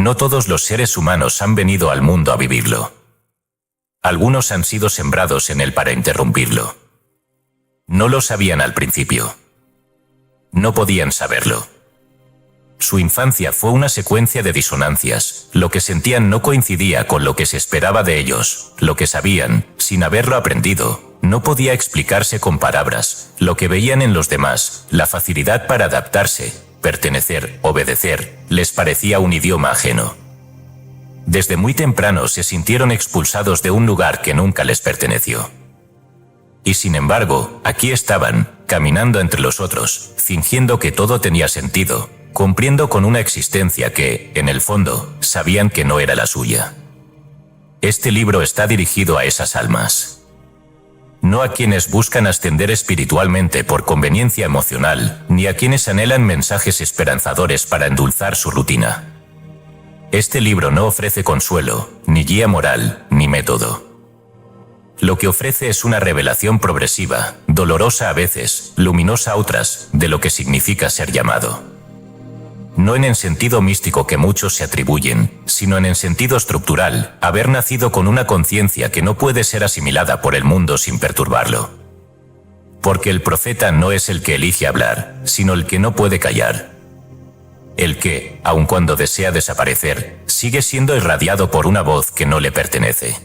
no todos los seres humanos han venido al mundo a vivirlo. Algunos han sido sembrados en él para interrumpirlo. No lo sabían al principio. No podían saberlo. Su infancia fue una secuencia de disonancias. Lo que sentían no coincidía con lo que se esperaba de ellos. Lo que sabían, sin haberlo aprendido, no podía explicarse con palabras. Lo que veían en los demás, la facilidad para adaptarse, pertenecer, obedecer, les parecía un idioma ajeno. Desde muy temprano se sintieron expulsados de un lugar que nunca les perteneció. Y sin embargo, aquí estaban, caminando entre los otros, fingiendo que todo tenía sentido, cumpliendo con una existencia que, en el fondo, sabían que no era la suya. Este libro está dirigido a esas almas. No a quienes buscan ascender espiritualmente por conveniencia emocional, ni a quienes anhelan mensajes esperanzadores para endulzar su rutina. Este libro no ofrece consuelo, ni guía moral, ni método. Lo que ofrece es una revelación progresiva, dolorosa a veces, luminosa a otras, de lo que significa ser llamado. No en el sentido místico que muchos se atribuyen, sino en el sentido estructural, haber nacido con una conciencia que no puede ser asimilada por el mundo sin perturbarlo. Porque el profeta no es el que elige hablar, sino el que no puede callar. El que, aun cuando desea desaparecer, sigue siendo irradiado por una voz que no le pertenece.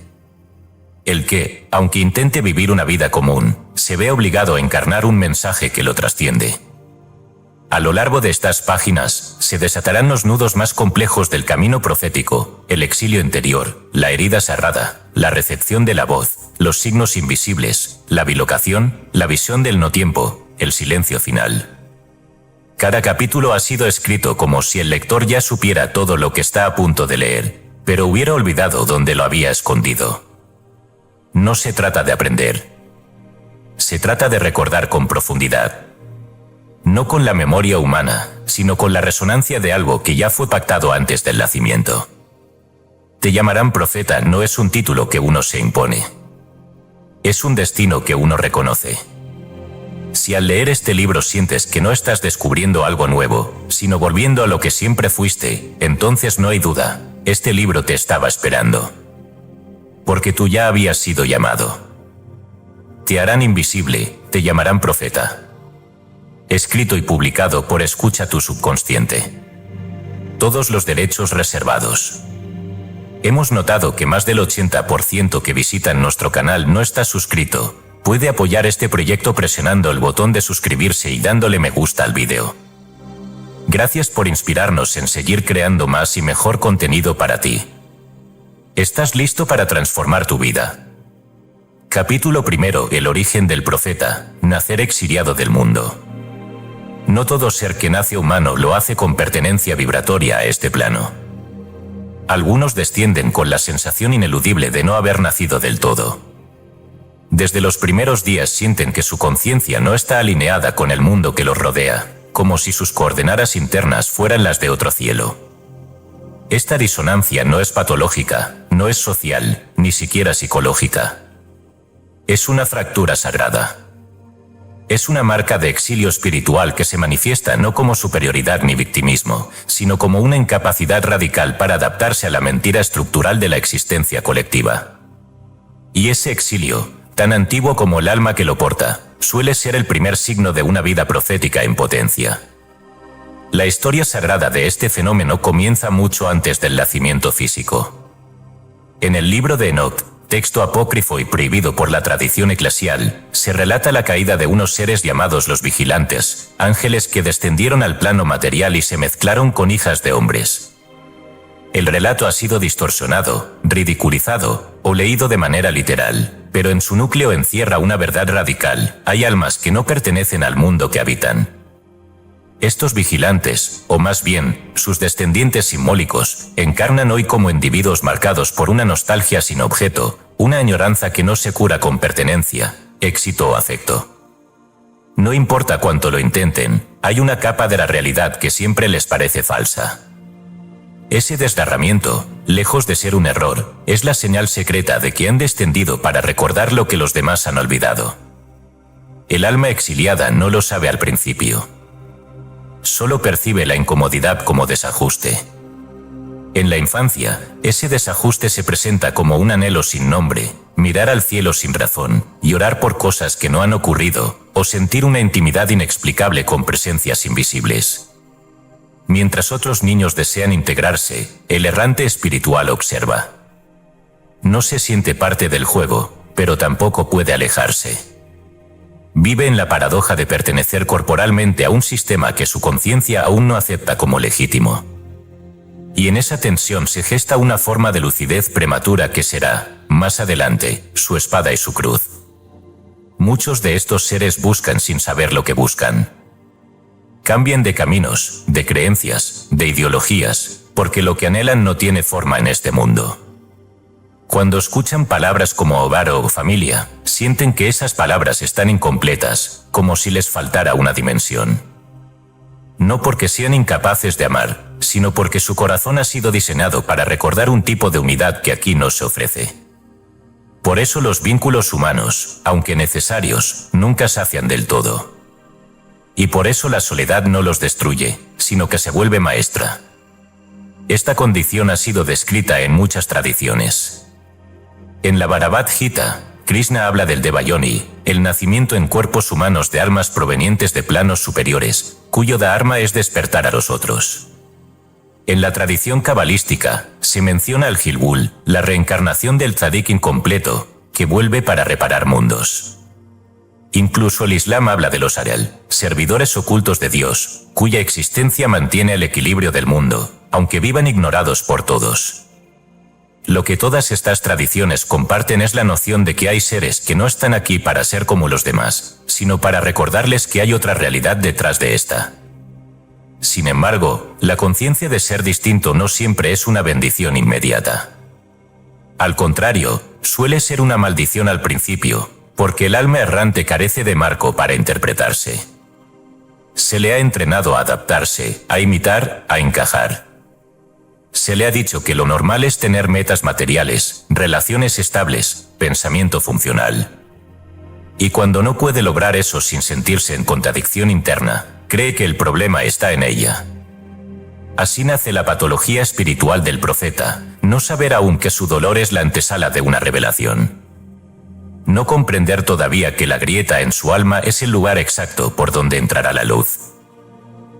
El que, aunque intente vivir una vida común, se ve obligado a encarnar un mensaje que lo trasciende. A lo largo de estas páginas, se desatarán los nudos más complejos del camino profético, el exilio interior, la herida cerrada, la recepción de la voz, los signos invisibles, la bilocación, la visión del no tiempo, el silencio final. Cada capítulo ha sido escrito como si el lector ya supiera todo lo que está a punto de leer, pero hubiera olvidado dónde lo había escondido. No se trata de aprender. Se trata de recordar con profundidad. No con la memoria humana, sino con la resonancia de algo que ya fue pactado antes del nacimiento. Te llamarán profeta no es un título que uno se impone. Es un destino que uno reconoce. Si al leer este libro sientes que no estás descubriendo algo nuevo, sino volviendo a lo que siempre fuiste, entonces no hay duda, este libro te estaba esperando. Porque tú ya habías sido llamado. Te harán invisible, te llamarán profeta. Escrito y publicado por Escucha tu subconsciente. Todos los derechos reservados. Hemos notado que más del 80% que visitan nuestro canal no está suscrito. Puede apoyar este proyecto presionando el botón de suscribirse y dándole me gusta al vídeo. Gracias por inspirarnos en seguir creando más y mejor contenido para ti. ¿Estás listo para transformar tu vida? Capítulo 1. El origen del profeta, nacer exiliado del mundo. No todo ser que nace humano lo hace con pertenencia vibratoria a este plano. Algunos descienden con la sensación ineludible de no haber nacido del todo. Desde los primeros días sienten que su conciencia no está alineada con el mundo que los rodea, como si sus coordenadas internas fueran las de otro cielo. Esta disonancia no es patológica, no es social, ni siquiera psicológica. Es una fractura sagrada. Es una marca de exilio espiritual que se manifiesta no como superioridad ni victimismo, sino como una incapacidad radical para adaptarse a la mentira estructural de la existencia colectiva. Y ese exilio, tan antiguo como el alma que lo porta, suele ser el primer signo de una vida profética en potencia. La historia sagrada de este fenómeno comienza mucho antes del nacimiento físico. En el libro de Enoch, texto apócrifo y prohibido por la tradición eclesial, se relata la caída de unos seres llamados los vigilantes, ángeles que descendieron al plano material y se mezclaron con hijas de hombres. El relato ha sido distorsionado, ridiculizado o leído de manera literal, pero en su núcleo encierra una verdad radical: hay almas que no pertenecen al mundo que habitan. Estos vigilantes, o más bien, sus descendientes simbólicos, encarnan hoy como individuos marcados por una nostalgia sin objeto, una añoranza que no se cura con pertenencia, éxito o afecto. No importa cuánto lo intenten, hay una capa de la realidad que siempre les parece falsa. Ese desgarramiento, lejos de ser un error, es la señal secreta de que han descendido para recordar lo que los demás han olvidado. El alma exiliada no lo sabe al principio. Solo percibe la incomodidad como desajuste. En la infancia, ese desajuste se presenta como un anhelo sin nombre, mirar al cielo sin razón, y orar por cosas que no han ocurrido, o sentir una intimidad inexplicable con presencias invisibles. Mientras otros niños desean integrarse, el errante espiritual observa. No se siente parte del juego, pero tampoco puede alejarse. Vive en la paradoja de pertenecer corporalmente a un sistema que su conciencia aún no acepta como legítimo. Y en esa tensión se gesta una forma de lucidez prematura que será, más adelante, su espada y su cruz. Muchos de estos seres buscan sin saber lo que buscan. Cambian de caminos, de creencias, de ideologías, porque lo que anhelan no tiene forma en este mundo. Cuando escuchan palabras como hogar o familia, sienten que esas palabras están incompletas, como si les faltara una dimensión. No porque sean incapaces de amar, sino porque su corazón ha sido diseñado para recordar un tipo de unidad que aquí no se ofrece. Por eso los vínculos humanos, aunque necesarios, nunca sacian del todo. Y por eso la soledad no los destruye, sino que se vuelve maestra. Esta condición ha sido descrita en muchas tradiciones. En la Bhagavad Gita, Krishna habla del Devayoni, el nacimiento en cuerpos humanos de almas provenientes de planos superiores, cuyo dharma es despertar a los otros. En la tradición cabalística, se menciona al Gilgul, la reencarnación del tzadik incompleto, que vuelve para reparar mundos. Incluso el Islam habla de los Aral, servidores ocultos de Dios, cuya existencia mantiene el equilibrio del mundo, aunque vivan ignorados por todos. Lo que todas estas tradiciones comparten es la noción de que hay seres que no están aquí para ser como los demás, sino para recordarles que hay otra realidad detrás de esta. Sin embargo, la conciencia de ser distinto no siempre es una bendición inmediata. Al contrario, suele ser una maldición al principio, porque el alma errante carece de marco para interpretarse. Se le ha entrenado a adaptarse, a imitar, a encajar. Se le ha dicho que lo normal es tener metas materiales, relaciones estables, pensamiento funcional. Y cuando no puede lograr eso sin sentirse en contradicción interna, cree que el problema está en ella. Así nace la patología espiritual del profeta, no saber aún que su dolor es la antesala de una revelación. No comprender todavía que la grieta en su alma es el lugar exacto por donde entrará la luz.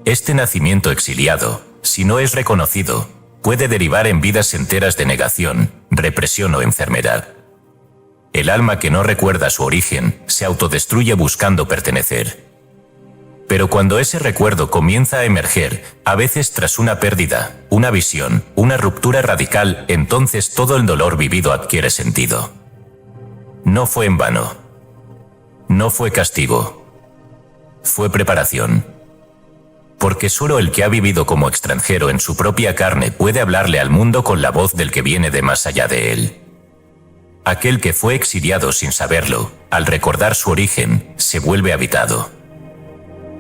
Este nacimiento exiliado, si no es reconocido, puede derivar en vidas enteras de negación, represión o enfermedad. El alma que no recuerda su origen, se autodestruye buscando pertenecer. Pero cuando ese recuerdo comienza a emerger, a veces tras una pérdida, una visión, una ruptura radical, entonces todo el dolor vivido adquiere sentido. No fue en vano. No fue castigo. Fue preparación. Porque solo el que ha vivido como extranjero en su propia carne puede hablarle al mundo con la voz del que viene de más allá de él. Aquel que fue exiliado sin saberlo, al recordar su origen, se vuelve habitado.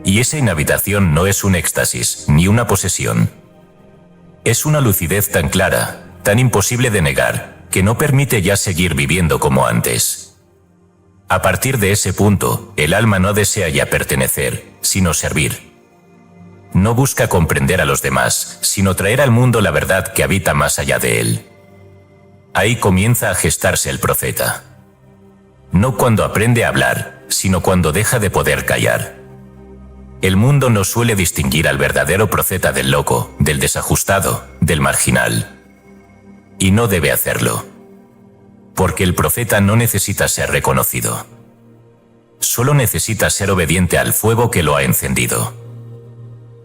Y esa inhabitación no es un éxtasis, ni una posesión. Es una lucidez tan clara, tan imposible de negar, que no permite ya seguir viviendo como antes. A partir de ese punto, el alma no desea ya pertenecer, sino servir. No busca comprender a los demás, sino traer al mundo la verdad que habita más allá de él. Ahí comienza a gestarse el profeta. No cuando aprende a hablar, sino cuando deja de poder callar. El mundo no suele distinguir al verdadero profeta del loco, del desajustado, del marginal. Y no debe hacerlo. Porque el profeta no necesita ser reconocido. Solo necesita ser obediente al fuego que lo ha encendido.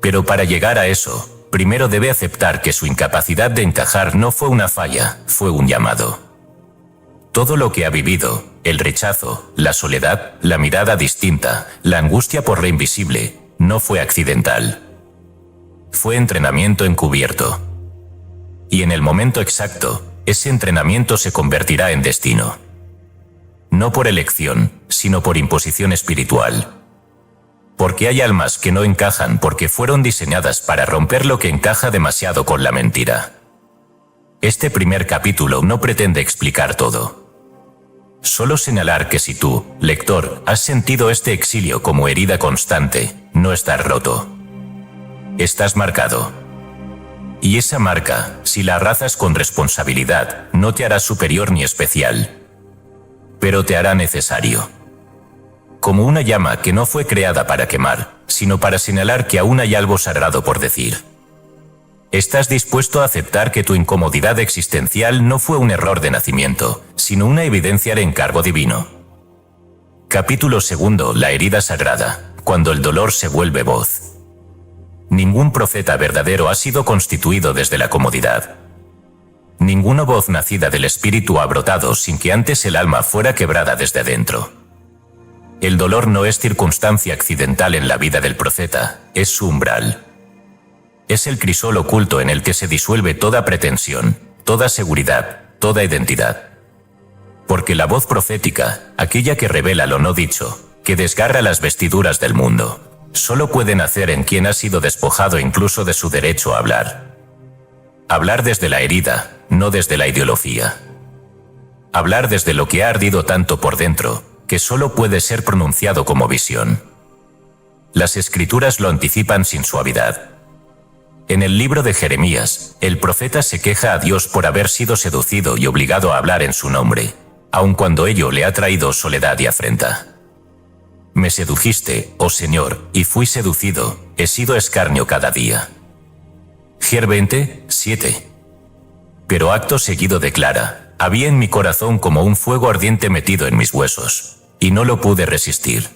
Pero para llegar a eso, primero debe aceptar que su incapacidad de encajar no fue una falla, fue un llamado. Todo lo que ha vivido, el rechazo, la soledad, la mirada distinta, la angustia por lo invisible, no fue accidental. Fue entrenamiento encubierto. Y en el momento exacto, ese entrenamiento se convertirá en destino. No por elección, sino por imposición espiritual. Porque hay almas que no encajan porque fueron diseñadas para romper lo que encaja demasiado con la mentira. Este primer capítulo no pretende explicar todo. Solo señalar que si tú, lector, has sentido este exilio como herida constante, no estás roto. Estás marcado. Y esa marca, si la abrazas con responsabilidad, no te hará superior ni especial, pero te hará necesario. Como una llama que no fue creada para quemar, sino para señalar que aún hay algo sagrado por decir. ¿Estás dispuesto a aceptar que tu incomodidad existencial no fue un error de nacimiento, sino una evidencia de encargo divino? Capítulo 2. La herida sagrada, cuando el dolor se vuelve voz. Ningún profeta verdadero ha sido constituido desde la comodidad. Ninguna voz nacida del espíritu ha brotado sin que antes el alma fuera quebrada desde adentro. El dolor no es circunstancia accidental en la vida del profeta, es su umbral. Es el crisol oculto en el que se disuelve toda pretensión, toda seguridad, toda identidad. Porque la voz profética, aquella que revela lo no dicho, que desgarra las vestiduras del mundo, solo puede nacer en quien ha sido despojado incluso de su derecho a hablar. Hablar desde la herida, no desde la ideología. Hablar desde lo que ha ardido tanto por dentro, que solo puede ser pronunciado como visión. Las escrituras lo anticipan sin suavidad. En el libro de Jeremías, el profeta se queja a Dios por haber sido seducido y obligado a hablar en su nombre, aun cuando ello le ha traído soledad y afrenta. Me sedujiste, oh Señor, y fui seducido, he sido escarnio cada día. Jer 20, 7. Pero acto seguido declara, había en mi corazón como un fuego ardiente metido en mis huesos, y no lo pude resistir.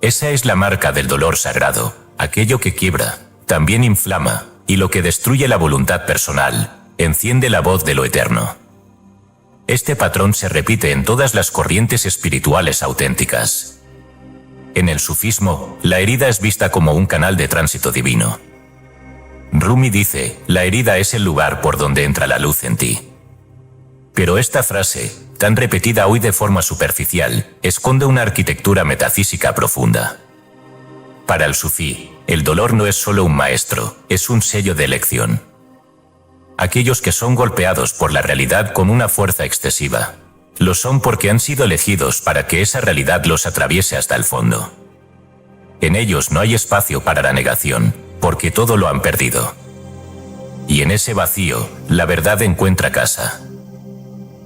Esa es la marca del dolor sagrado, aquello que quiebra, también inflama, y lo que destruye la voluntad personal, enciende la voz de lo eterno. Este patrón se repite en todas las corrientes espirituales auténticas. En el sufismo, la herida es vista como un canal de tránsito divino. Rumi dice, la herida es el lugar por donde entra la luz en ti. Pero esta frase, tan repetida hoy de forma superficial, esconde una arquitectura metafísica profunda. Para el sufí, el dolor no es solo un maestro, es un sello de elección. Aquellos que son golpeados por la realidad con una fuerza excesiva, lo son porque han sido elegidos para que esa realidad los atraviese hasta el fondo. En ellos no hay espacio para la negación, porque todo lo han perdido. Y en ese vacío, la verdad encuentra casa.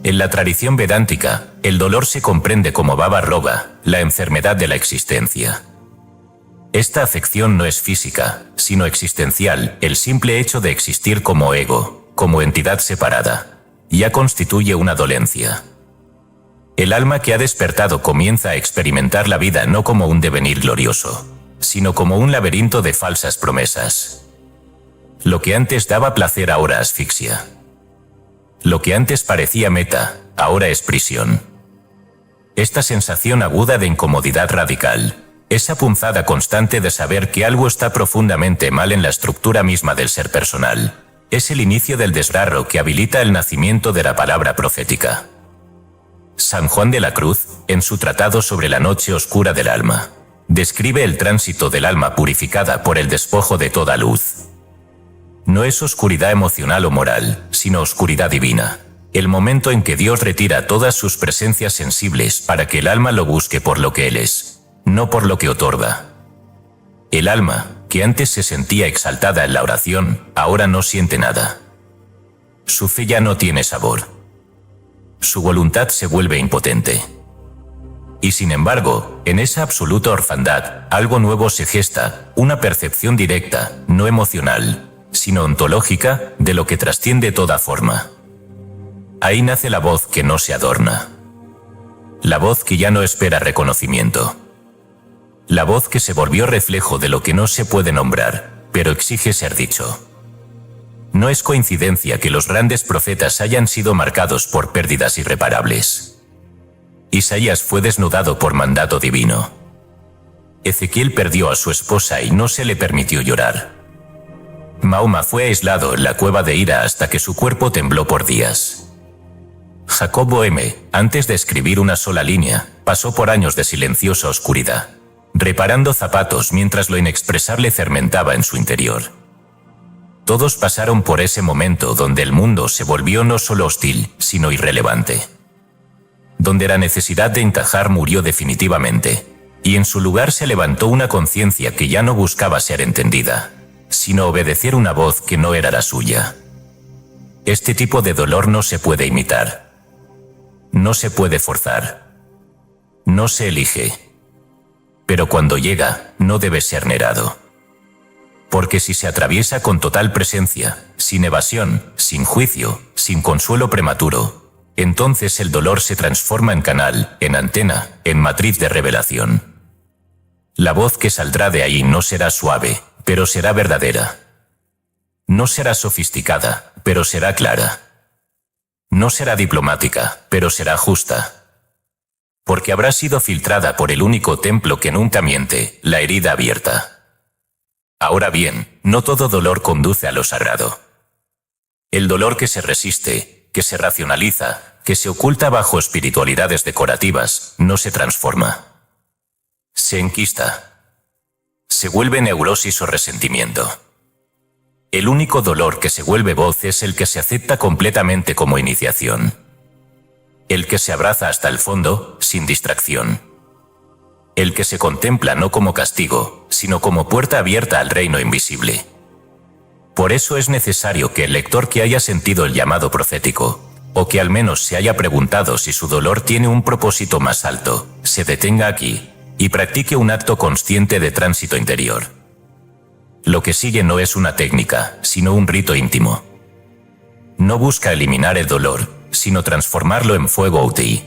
En la tradición vedántica, el dolor se comprende como baba roga, la enfermedad de la existencia. Esta afección no es física, sino existencial, el simple hecho de existir como ego, como entidad separada, ya constituye una dolencia. El alma que ha despertado comienza a experimentar la vida no como un devenir glorioso, sino como un laberinto de falsas promesas. Lo que antes daba placer ahora asfixia. Lo que antes parecía meta, ahora es prisión. Esta sensación aguda de incomodidad radical, esa punzada constante de saber que algo está profundamente mal en la estructura misma del ser personal, es el inicio del desgarro que habilita el nacimiento de la palabra profética. San Juan de la Cruz, en su tratado sobre la noche oscura del alma, describe el tránsito del alma purificada por el despojo de toda luz. No es oscuridad emocional o moral, sino oscuridad divina, el momento en que Dios retira todas sus presencias sensibles para que el alma lo busque por lo que Él es, no por lo que otorga. El alma, que antes se sentía exaltada en la oración, ahora no siente nada. Su fe ya no tiene sabor. Su voluntad se vuelve impotente. Y sin embargo, en esa absoluta orfandad, algo nuevo se gesta, una percepción directa, no emocional, sino ontológica, de lo que trasciende toda forma. Ahí nace la voz que no se adorna. La voz que ya no espera reconocimiento. La voz que se volvió reflejo de lo que no se puede nombrar, pero exige ser dicho. No es coincidencia que los grandes profetas hayan sido marcados por pérdidas irreparables. Isaías fue desnudado por mandato divino. Ezequiel perdió a su esposa y no se le permitió llorar. Mahoma fue aislado en la cueva de Hira hasta que su cuerpo tembló por días. Jacobo M., antes de escribir una sola línea, pasó por años de silenciosa oscuridad, reparando zapatos mientras lo inexpresable fermentaba en su interior. Todos pasaron por ese momento donde el mundo se volvió no solo hostil, sino irrelevante. Donde la necesidad de encajar murió definitivamente, y en su lugar se levantó una conciencia que ya no buscaba ser entendida, sino obedecer una voz que no era la suya. Este tipo de dolor no se puede imitar. No se puede forzar. No se elige. Pero cuando llega, no debe ser negado. Porque si se atraviesa con total presencia, sin evasión, sin juicio, sin consuelo prematuro, entonces el dolor se transforma en canal, en antena, en matriz de revelación. La voz que saldrá de ahí no será suave, pero será verdadera. No será sofisticada, pero será clara. No será diplomática, pero será justa. Porque habrá sido filtrada por el único templo que nunca miente, la herida abierta. Ahora bien, no todo dolor conduce a lo sagrado. El dolor que se resiste, que se racionaliza, que se oculta bajo espiritualidades decorativas, no se transforma. Se enquista. Se vuelve neurosis o resentimiento. El único dolor que se vuelve voz es el que se acepta completamente como iniciación. El que se abraza hasta el fondo, sin distracción. El que se contempla no como castigo, sino como puerta abierta al reino invisible. Por eso es necesario que el lector que haya sentido el llamado profético, o que al menos se haya preguntado si su dolor tiene un propósito más alto, se detenga aquí, y practique un acto consciente de tránsito interior. Lo que sigue no es una técnica, sino un rito íntimo. No busca eliminar el dolor, sino transformarlo en fuego Outi.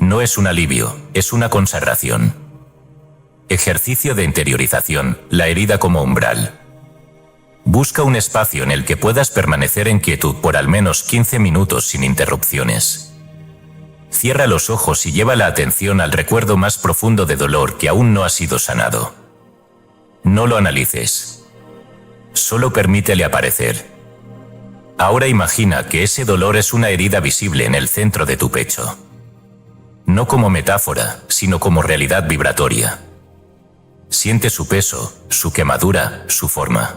No es un alivio, es una consagración. Ejercicio de interiorización, la herida como umbral. Busca un espacio en el que puedas permanecer en quietud por al menos 15 minutos sin interrupciones. Cierra los ojos y lleva la atención al recuerdo más profundo de dolor que aún no ha sido sanado. No lo analices. Solo permítele aparecer. Ahora imagina que ese dolor es una herida visible en el centro de tu pecho. No como metáfora, sino como realidad vibratoria. Siente su peso, su quemadura, su forma.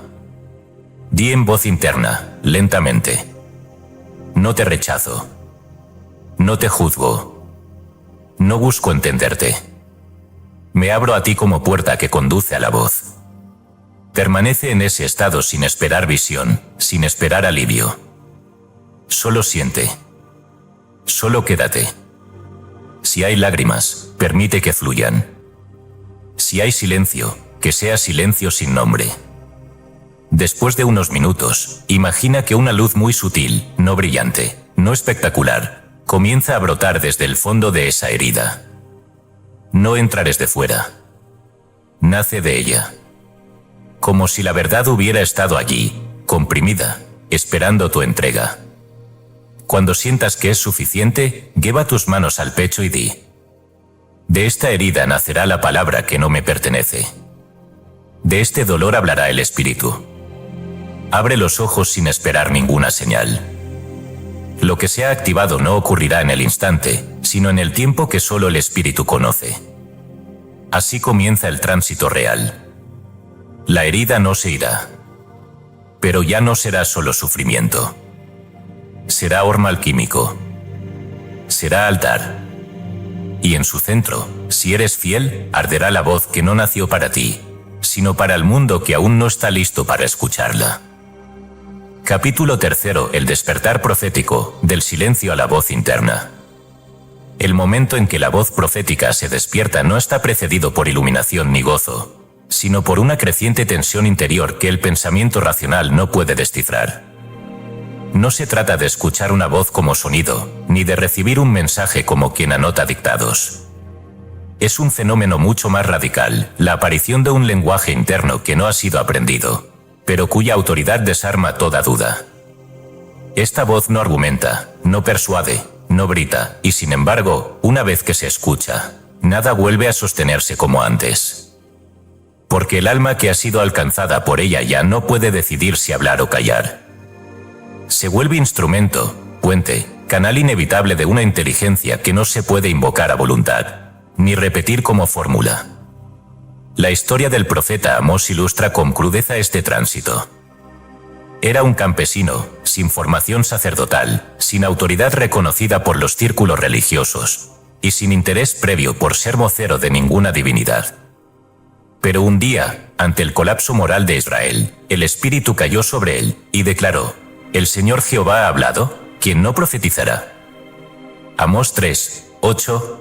Di en voz interna, lentamente. No te rechazo. No te juzgo. No busco entenderte. Me abro a ti como puerta que conduce a la voz. Permanece en ese estado sin esperar visión, sin esperar alivio. Solo siente. Solo quédate. Si hay lágrimas, permite que fluyan. Si hay silencio, que sea silencio sin nombre. Después de unos minutos, imagina que una luz muy sutil, no brillante, no espectacular, comienza a brotar desde el fondo de esa herida. No entra desde fuera. Nace de ella. Como si la verdad hubiera estado allí, comprimida, esperando tu entrega. Cuando sientas que es suficiente, lleva tus manos al pecho y di: de esta herida nacerá la palabra que no me pertenece. De este dolor hablará el espíritu. Abre los ojos sin esperar ninguna señal. Lo que se ha activado no ocurrirá en el instante, sino en el tiempo que solo el espíritu conoce. Así comienza el tránsito real. La herida no se irá. Pero ya no será solo sufrimiento. Será horno alquímico. Será altar. Y en su centro, si eres fiel, arderá la voz que no nació para ti, sino para el mundo que aún no está listo para escucharla. Capítulo 3: El despertar profético, del silencio a la voz interna. El momento en que la voz profética se despierta no está precedido por iluminación ni gozo, sino por una creciente tensión interior que el pensamiento racional no puede descifrar. No se trata de escuchar una voz como sonido, ni de recibir un mensaje como quien anota dictados. Es un fenómeno mucho más radical, la aparición de un lenguaje interno que no ha sido aprendido, pero cuya autoridad desarma toda duda. Esta voz no argumenta, no persuade, no grita, y sin embargo, una vez que se escucha, nada vuelve a sostenerse como antes. Porque el alma que ha sido alcanzada por ella ya no puede decidir si hablar o callar. Se vuelve instrumento, puente, canal inevitable de una inteligencia que no se puede invocar a voluntad, ni repetir como fórmula. La historia del profeta Amós ilustra con crudeza este tránsito. Era un campesino, sin formación sacerdotal, sin autoridad reconocida por los círculos religiosos, y sin interés previo por ser vocero de ninguna divinidad. Pero un día, ante el colapso moral de Israel, el Espíritu cayó sobre él, y declaró: «El Señor Jehová ha hablado, ¿quién no profetizará?». Amós 3:8.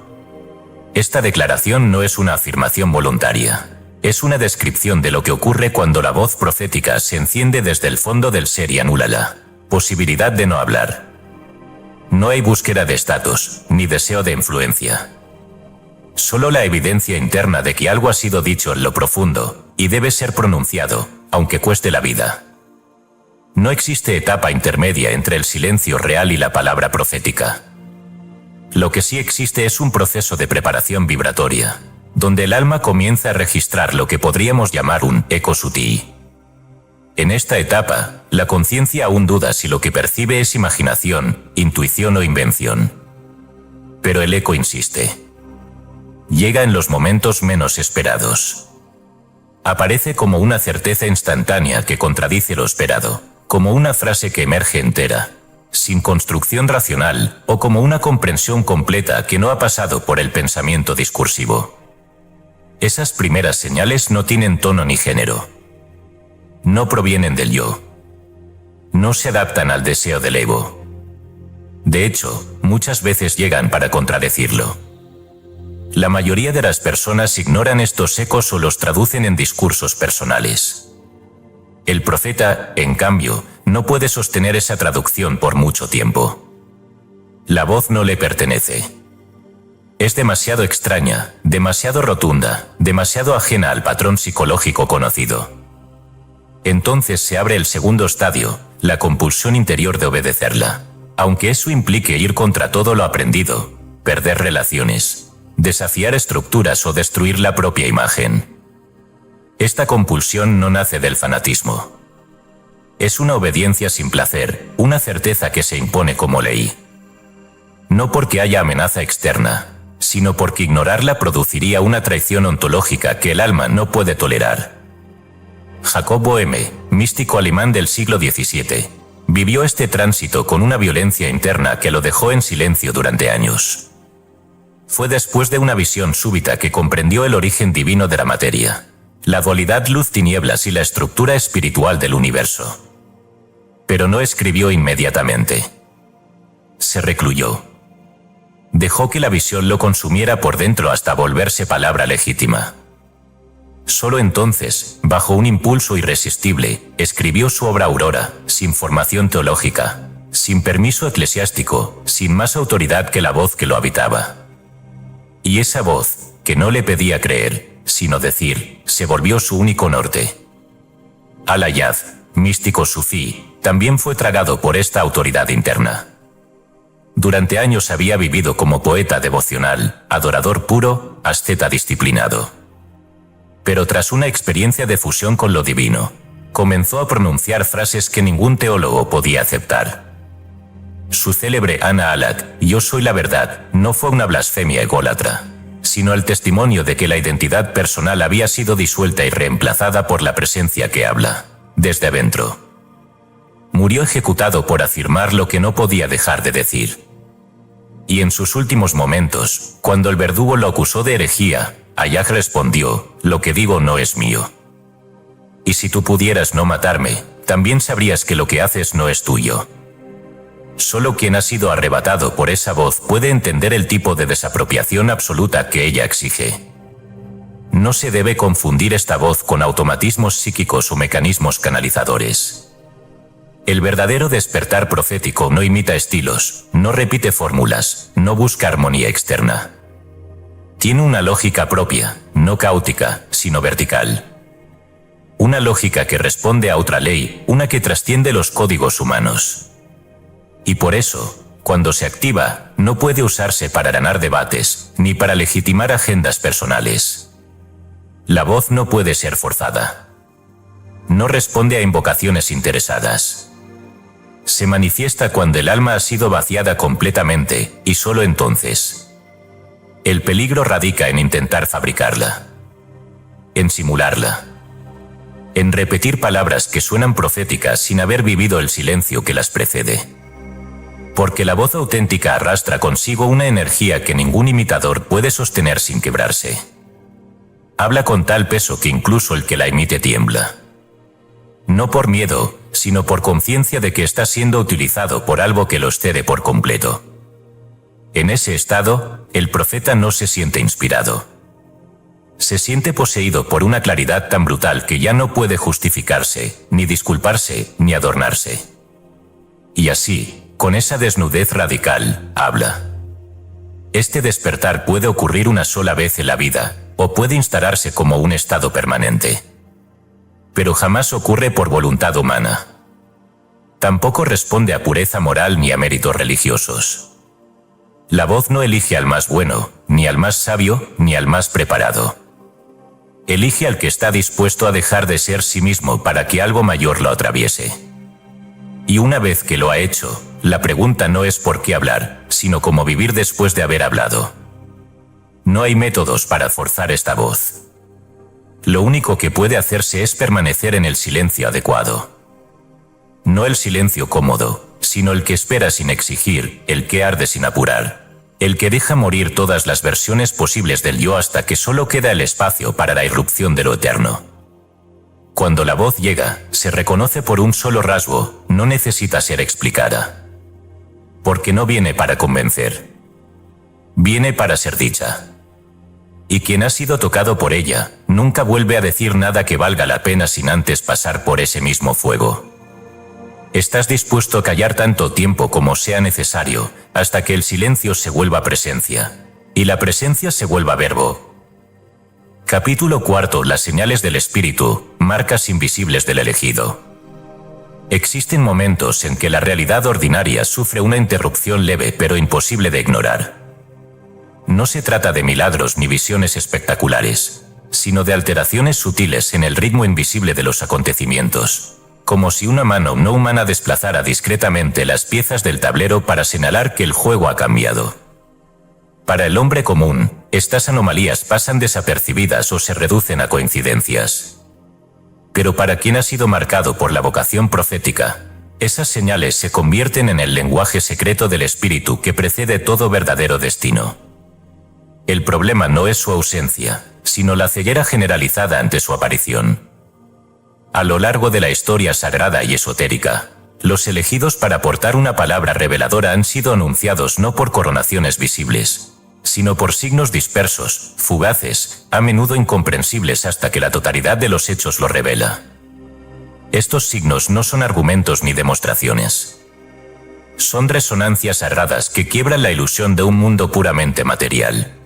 Esta declaración no es una afirmación voluntaria. Es una descripción de lo que ocurre cuando la voz profética se enciende desde el fondo del ser y anula la posibilidad de no hablar. No hay búsqueda de estatus, ni deseo de influencia. Solo la evidencia interna de que algo ha sido dicho en lo profundo, y debe ser pronunciado, aunque cueste la vida. No existe etapa intermedia entre el silencio real y la palabra profética. Lo que sí existe es un proceso de preparación vibratoria, donde el alma comienza a registrar lo que podríamos llamar un eco sutil. En esta etapa, la conciencia aún duda si lo que percibe es imaginación, intuición o invención. Pero el eco insiste. Llega en los momentos menos esperados. Aparece como una certeza instantánea que contradice lo esperado, como una frase que emerge entera, sin construcción racional, o como una comprensión completa que no ha pasado por el pensamiento discursivo. Esas primeras señales no tienen tono ni género. No provienen del yo. No se adaptan al deseo del ego. De hecho, muchas veces llegan para contradecirlo. La mayoría de las personas ignoran estos ecos o los traducen en discursos personales. El profeta, en cambio, no puede sostener esa traducción por mucho tiempo. La voz no le pertenece. Es demasiado extraña, demasiado rotunda, demasiado ajena al patrón psicológico conocido. Entonces se abre el segundo estadio, la compulsión interior de obedecerla, aunque eso implique ir contra todo lo aprendido, perder relaciones, desafiar estructuras o destruir la propia imagen. Esta compulsión no nace del fanatismo. Es una obediencia sin placer, una certeza que se impone como ley. No porque haya amenaza externa, sino porque ignorarla produciría una traición ontológica que el alma no puede tolerar. Jacob Boehme, místico alemán del siglo XVII, vivió este tránsito con una violencia interna que lo dejó en silencio durante años. Fue después de una visión súbita que comprendió el origen divino de la materia, la dualidad luz-tinieblas y la estructura espiritual del universo. Pero no escribió inmediatamente. Se recluyó. Dejó que la visión lo consumiera por dentro hasta volverse palabra legítima. Solo entonces, bajo un impulso irresistible, escribió su obra Aurora, sin formación teológica, sin permiso eclesiástico, sin más autoridad que la voz que lo habitaba. Y esa voz, que no le pedía creer, sino decir, se volvió su único norte. Al-Hayyad, místico sufí, también fue tragado por esta autoridad interna. Durante años había vivido como poeta devocional, adorador puro, asceta disciplinado. Pero tras una experiencia de fusión con lo divino, comenzó a pronunciar frases que ningún teólogo podía aceptar. Su célebre Ana Alat, yo soy la verdad, no fue una blasfemia ególatra, sino el testimonio de que la identidad personal había sido disuelta y reemplazada por la presencia que habla, desde adentro. Murió ejecutado por afirmar lo que no podía dejar de decir. Y en sus últimos momentos, cuando el verdugo lo acusó de herejía, Hayyad respondió, lo que digo no es mío. Y si tú pudieras no matarme, también sabrías que lo que haces no es tuyo. Solo quien ha sido arrebatado por esa voz puede entender el tipo de desapropiación absoluta que ella exige. No se debe confundir esta voz con automatismos psíquicos o mecanismos canalizadores. El verdadero despertar profético no imita estilos, no repite fórmulas, no busca armonía externa. Tiene una lógica propia, no caótica, sino vertical. Una lógica que responde a otra ley, una que trasciende los códigos humanos. Y por eso, cuando se activa, no puede usarse para ganar debates, ni para legitimar agendas personales. La voz no puede ser forzada. No responde a invocaciones interesadas. Se manifiesta cuando el alma ha sido vaciada completamente, y solo entonces. El peligro radica en intentar fabricarla. En simularla. En repetir palabras que suenan proféticas sin haber vivido el silencio que las precede. Porque la voz auténtica arrastra consigo una energía que ningún imitador puede sostener sin quebrarse. habla con tal peso que incluso el que la emite tiembla. No por miedo, sino por conciencia de que está siendo utilizado por algo que lo excede por completo. En ese estado, el profeta no se siente inspirado. Se siente poseído por una claridad tan brutal que ya no puede justificarse, ni disculparse, ni adornarse. Y así, con esa desnudez radical, habla. Este despertar puede ocurrir una sola vez en la vida, o puede instalarse como un estado permanente. Pero jamás ocurre por voluntad humana. Tampoco responde a pureza moral ni a méritos religiosos. La voz no elige al más bueno, ni al más sabio, ni al más preparado. Elige al que está dispuesto a dejar de ser sí mismo para que algo mayor lo atraviese. Y una vez que lo ha hecho, la pregunta no es por qué hablar, sino cómo vivir después de haber hablado. No hay métodos para forzar esta voz. Lo único que puede hacerse es permanecer en el silencio adecuado. No el silencio cómodo, sino el que espera sin exigir, el que arde sin apurar, el que deja morir todas las versiones posibles del yo hasta que solo queda el espacio para la irrupción de lo eterno. Cuando la voz llega, se reconoce por un solo rasgo, no necesita ser explicada. Porque no viene para convencer. Viene para ser dicha. Y quien ha sido tocado por ella, nunca vuelve a decir nada que valga la pena sin antes pasar por ese mismo fuego. Estás dispuesto a callar tanto tiempo como sea necesario, hasta que el silencio se vuelva presencia, y la presencia se vuelva verbo. Capítulo 4. Las señales del espíritu, marcas invisibles del elegido. Existen momentos en que la realidad ordinaria sufre una interrupción leve pero imposible de ignorar. No se trata de milagros ni visiones espectaculares, sino de alteraciones sutiles en el ritmo invisible de los acontecimientos, como si una mano no humana desplazara discretamente las piezas del tablero para señalar que el juego ha cambiado. Para el hombre común, estas anomalías pasan desapercibidas o se reducen a coincidencias. Pero para quien ha sido marcado por la vocación profética, esas señales se convierten en el lenguaje secreto del espíritu que precede todo verdadero destino. El problema no es su ausencia, sino la ceguera generalizada ante su aparición. A lo largo de la historia sagrada y esotérica, los elegidos para portar una palabra reveladora han sido anunciados no por coronaciones visibles, sino por signos dispersos, fugaces, a menudo incomprensibles hasta que la totalidad de los hechos lo revela. Estos signos no son argumentos ni demostraciones. Son resonancias sagradas que quiebran la ilusión de un mundo puramente material.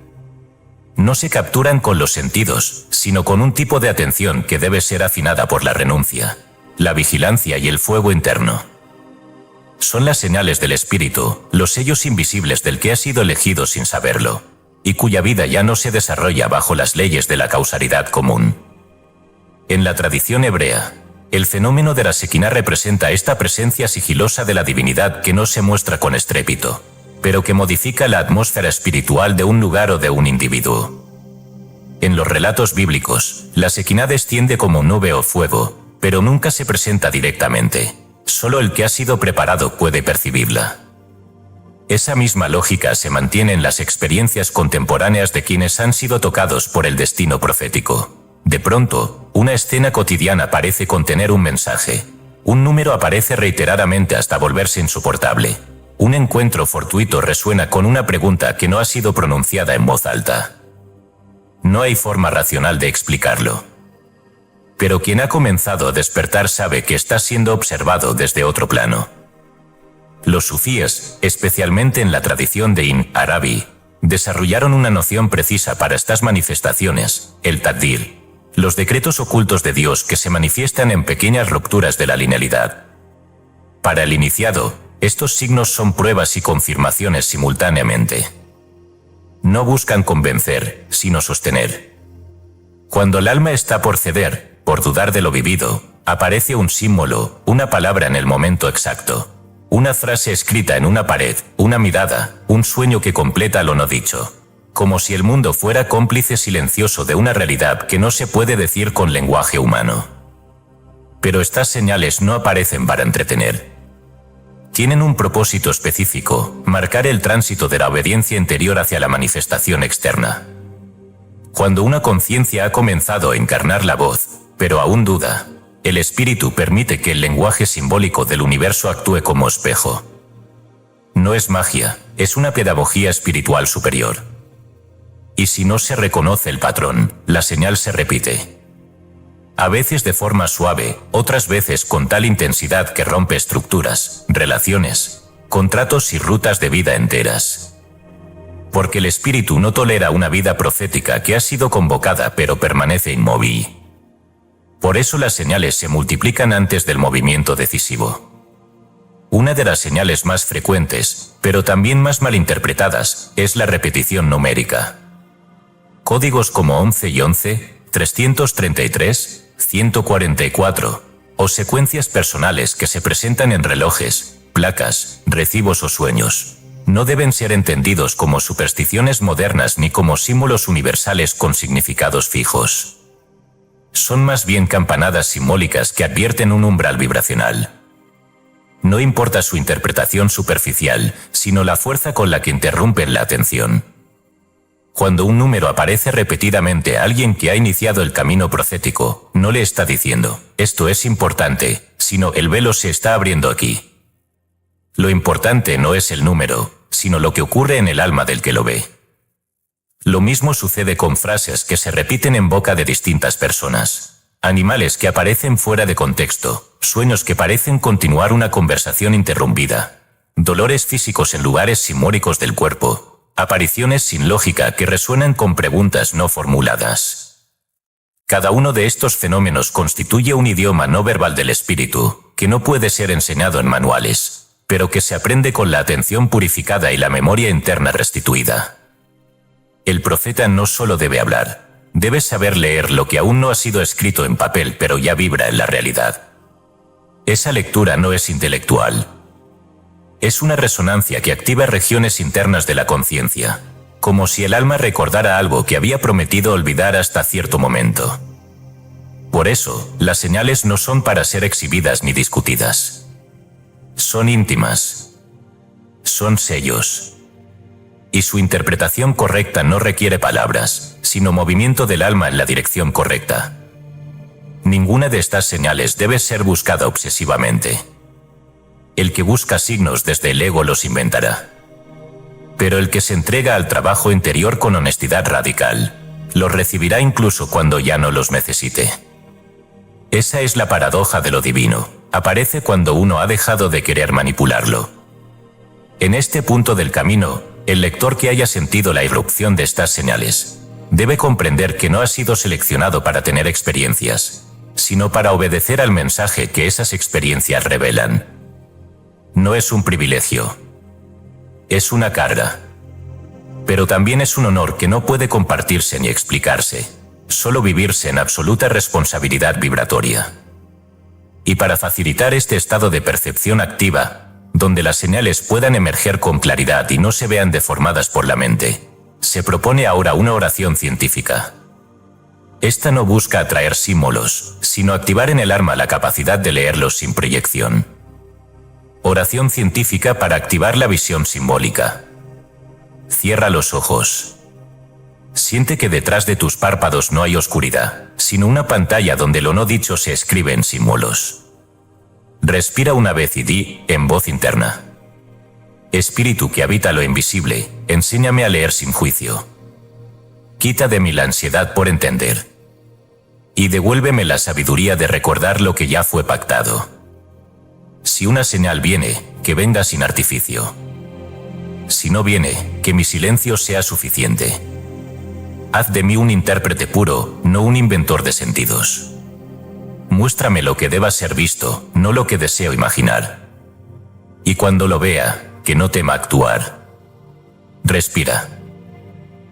No se capturan con los sentidos, sino con un tipo de atención que debe ser afinada por la renuncia, la vigilancia y el fuego interno. Son las señales del espíritu, los sellos invisibles del que ha sido elegido sin saberlo, y cuya vida ya no se desarrolla bajo las leyes de la causalidad común. En la tradición hebrea, el fenómeno de la Shekinah representa esta presencia sigilosa de la divinidad que no se muestra con estrépito, pero que modifica la atmósfera espiritual de un lugar o de un individuo. En los relatos bíblicos, la Shekinah desciende como nube o fuego, pero nunca se presenta directamente. Solo el que ha sido preparado puede percibirla. Esa misma lógica se mantiene en las experiencias contemporáneas de quienes han sido tocados por el destino profético. De pronto, una escena cotidiana parece contener un mensaje. Un número aparece reiteradamente hasta volverse insoportable. Un encuentro fortuito resuena con una pregunta que no ha sido pronunciada en voz alta. No hay forma racional de explicarlo. Pero quien ha comenzado a despertar sabe que está siendo observado desde otro plano. Los sufíes, especialmente en la tradición de Ibn Arabi, desarrollaron una noción precisa para estas manifestaciones, el taqdir, los decretos ocultos de Dios que se manifiestan en pequeñas rupturas de la linealidad. Para el iniciado, estos signos son pruebas y confirmaciones simultáneamente. No buscan convencer, sino sostener. Cuando el alma está por ceder, por dudar de lo vivido, aparece un símbolo, una palabra en el momento exacto. Una frase escrita en una pared, una mirada, un sueño que completa lo no dicho. Como si el mundo fuera cómplice silencioso de una realidad que no se puede decir con lenguaje humano. Pero estas señales no aparecen para entretener. Tienen un propósito específico, marcar el tránsito de la obediencia interior hacia la manifestación externa. Cuando una conciencia ha comenzado a encarnar la voz, pero aún duda, el espíritu permite que el lenguaje simbólico del universo actúe como espejo. No es magia, es una pedagogía espiritual superior. Y si no se reconoce el patrón, la señal se repite. A veces de forma suave, otras veces con tal intensidad que rompe estructuras, relaciones, contratos y rutas de vida enteras. Porque el espíritu no tolera una vida profética que ha sido convocada pero permanece inmóvil. Por eso las señales se multiplican antes del movimiento decisivo. Una de las señales más frecuentes, pero también más malinterpretadas, es la repetición numérica. Códigos como 11 y 11, 333, 144, o secuencias personales que se presentan en relojes, placas, recibos o sueños, no deben ser entendidos como supersticiones modernas ni como símbolos universales con significados fijos. Son más bien campanadas simbólicas que advierten un umbral vibracional. No importa su interpretación superficial, sino la fuerza con la que interrumpen la atención. Cuando un número aparece repetidamente a alguien que ha iniciado el camino profético, no le está diciendo, esto es importante, sino el velo se está abriendo aquí. Lo importante no es el número, sino lo que ocurre en el alma del que lo ve. Lo mismo sucede con frases que se repiten en boca de distintas personas, animales que aparecen fuera de contexto, sueños que parecen continuar una conversación interrumpida, dolores físicos en lugares simbólicos del cuerpo, apariciones sin lógica que resuenan con preguntas no formuladas. Cada uno de estos fenómenos constituye un idioma no verbal del espíritu, que no puede ser enseñado en manuales, pero que se aprende con la atención purificada y la memoria interna restituida. El profeta no solo debe hablar, debe saber leer lo que aún no ha sido escrito en papel pero ya vibra en la realidad. Esa lectura no es intelectual. Es una resonancia que activa regiones internas de la conciencia, como si el alma recordara algo que había prometido olvidar hasta cierto momento. Por eso, las señales no son para ser exhibidas ni discutidas. Son íntimas. Son sellos. Y su interpretación correcta no requiere palabras, sino movimiento del alma en la dirección correcta. Ninguna de estas señales debe ser buscada obsesivamente. El que busca signos desde el ego los inventará. Pero el que se entrega al trabajo interior con honestidad radical, los recibirá incluso cuando ya no los necesite. Esa es la paradoja de lo divino, aparece cuando uno ha dejado de querer manipularlo. En este punto del camino, el lector que haya sentido la irrupción de estas señales, debe comprender que no ha sido seleccionado para tener experiencias, sino para obedecer al mensaje que esas experiencias revelan. No es un privilegio. Es una carga. Pero también es un honor que no puede compartirse ni explicarse, solo vivirse en absoluta responsabilidad vibratoria. Y para facilitar este estado de percepción activa, donde las señales puedan emerger con claridad y no se vean deformadas por la mente, se propone ahora una oración científica. Esta no busca atraer símbolos, sino activar en el alma la capacidad de leerlos sin proyección. Oración científica para activar la visión simbólica. Cierra los ojos. Siente que detrás de tus párpados no hay oscuridad, sino una pantalla donde lo no dicho se escribe en símbolos. Respira una vez y di, en voz interna: Espíritu que habita lo invisible, enséñame a leer sin juicio. Quita de mí la ansiedad por entender. Y devuélveme la sabiduría de recordar lo que ya fue pactado. Si una señal viene, que venga sin artificio. Si no viene, que mi silencio sea suficiente. Haz de mí un intérprete puro, no un inventor de sentidos. Muéstrame lo que deba ser visto, no lo que deseo imaginar. Y cuando lo vea, que no tema actuar. Respira.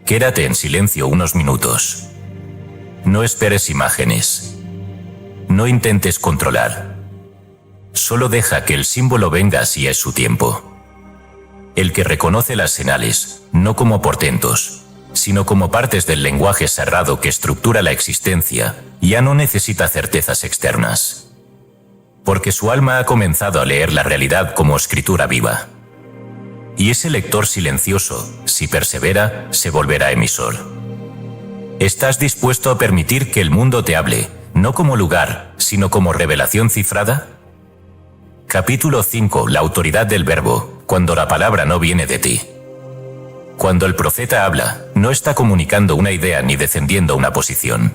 Quédate en silencio unos minutos. No esperes imágenes. No intentes controlar. Solo deja que el símbolo venga si es su tiempo. El que reconoce las señales, no como portentos, sino como partes del lenguaje sagrado que estructura la existencia, ya no necesita certezas externas. Porque su alma ha comenzado a leer la realidad como escritura viva. Y ese lector silencioso, si persevera, se volverá emisor. ¿Estás dispuesto a permitir que el mundo te hable, no como lugar, sino como revelación cifrada? Capítulo 5. La autoridad del verbo, cuando la palabra no viene de ti. Cuando el profeta habla, no está comunicando una idea ni defendiendo una posición.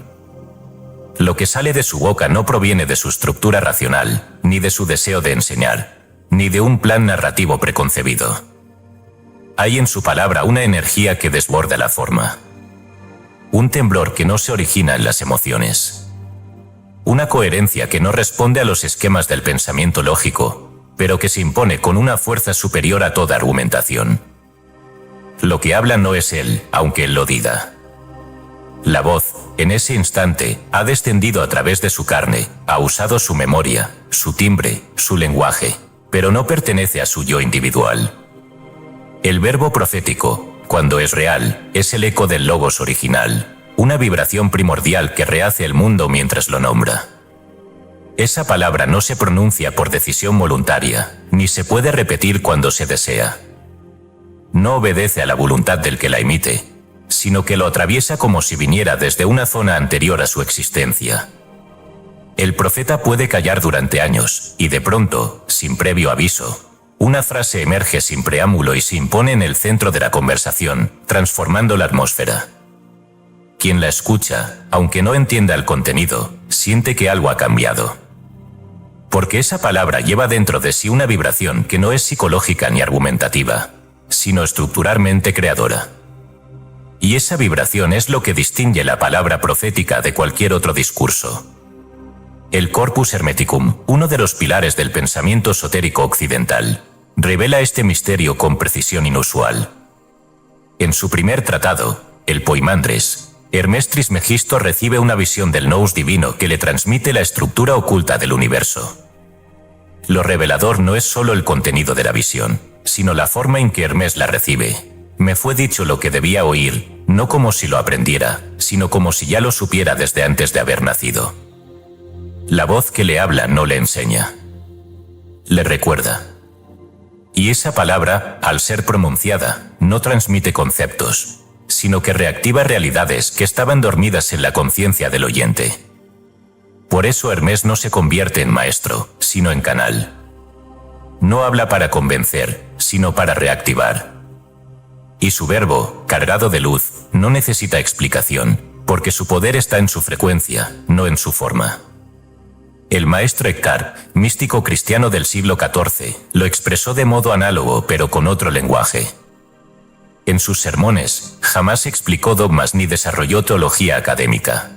Lo que sale de su boca no proviene de su estructura racional, ni de su deseo de enseñar, ni de un plan narrativo preconcebido. Hay en su palabra una energía que desborda la forma. Un temblor que no se origina en las emociones. Una coherencia que no responde a los esquemas del pensamiento lógico, pero que se impone con una fuerza superior a toda argumentación. Lo que habla no es él, aunque él lo diga. La voz, en ese instante, ha descendido a través de su carne, ha usado su memoria, su timbre, su lenguaje, pero no pertenece a su yo individual. El verbo profético, cuando es real, es el eco del logos original, una vibración primordial que rehace el mundo mientras lo nombra. Esa palabra no se pronuncia por decisión voluntaria, ni se puede repetir cuando se desea. No obedece a la voluntad del que la emite, sino que lo atraviesa como si viniera desde una zona anterior a su existencia. El profeta puede callar durante años, y de pronto, sin previo aviso, una frase emerge sin preámbulo y se impone en el centro de la conversación, transformando la atmósfera. Quien la escucha, aunque no entienda el contenido, siente que algo ha cambiado. Porque esa palabra lleva dentro de sí una vibración que no es psicológica ni argumentativa, sino estructuralmente creadora. Y esa vibración es lo que distingue la palabra profética de cualquier otro discurso. El Corpus Hermeticum, uno de los pilares del pensamiento esotérico occidental, revela este misterio con precisión inusual. En su primer tratado, el Poimandres, Hermes Trismegisto recibe una visión del nous divino que le transmite la estructura oculta del universo. Lo revelador no es solo el contenido de la visión, sino la forma en que Hermes la recibe. Me fue dicho lo que debía oír, no como si lo aprendiera, sino como si ya lo supiera desde antes de haber nacido. La voz que le habla no le enseña. Le recuerda. Y esa palabra, al ser pronunciada, no transmite conceptos, sino que reactiva realidades que estaban dormidas en la conciencia del oyente. Por eso Hermes no se convierte en maestro, sino en canal. No habla para convencer, sino para reactivar. Y su verbo, cargado de luz, no necesita explicación, porque su poder está en su frecuencia, no en su forma. El maestro Eckhart, místico cristiano del siglo XIV, lo expresó de modo análogo pero con otro lenguaje. En sus sermones, jamás explicó dogmas ni desarrolló teología académica.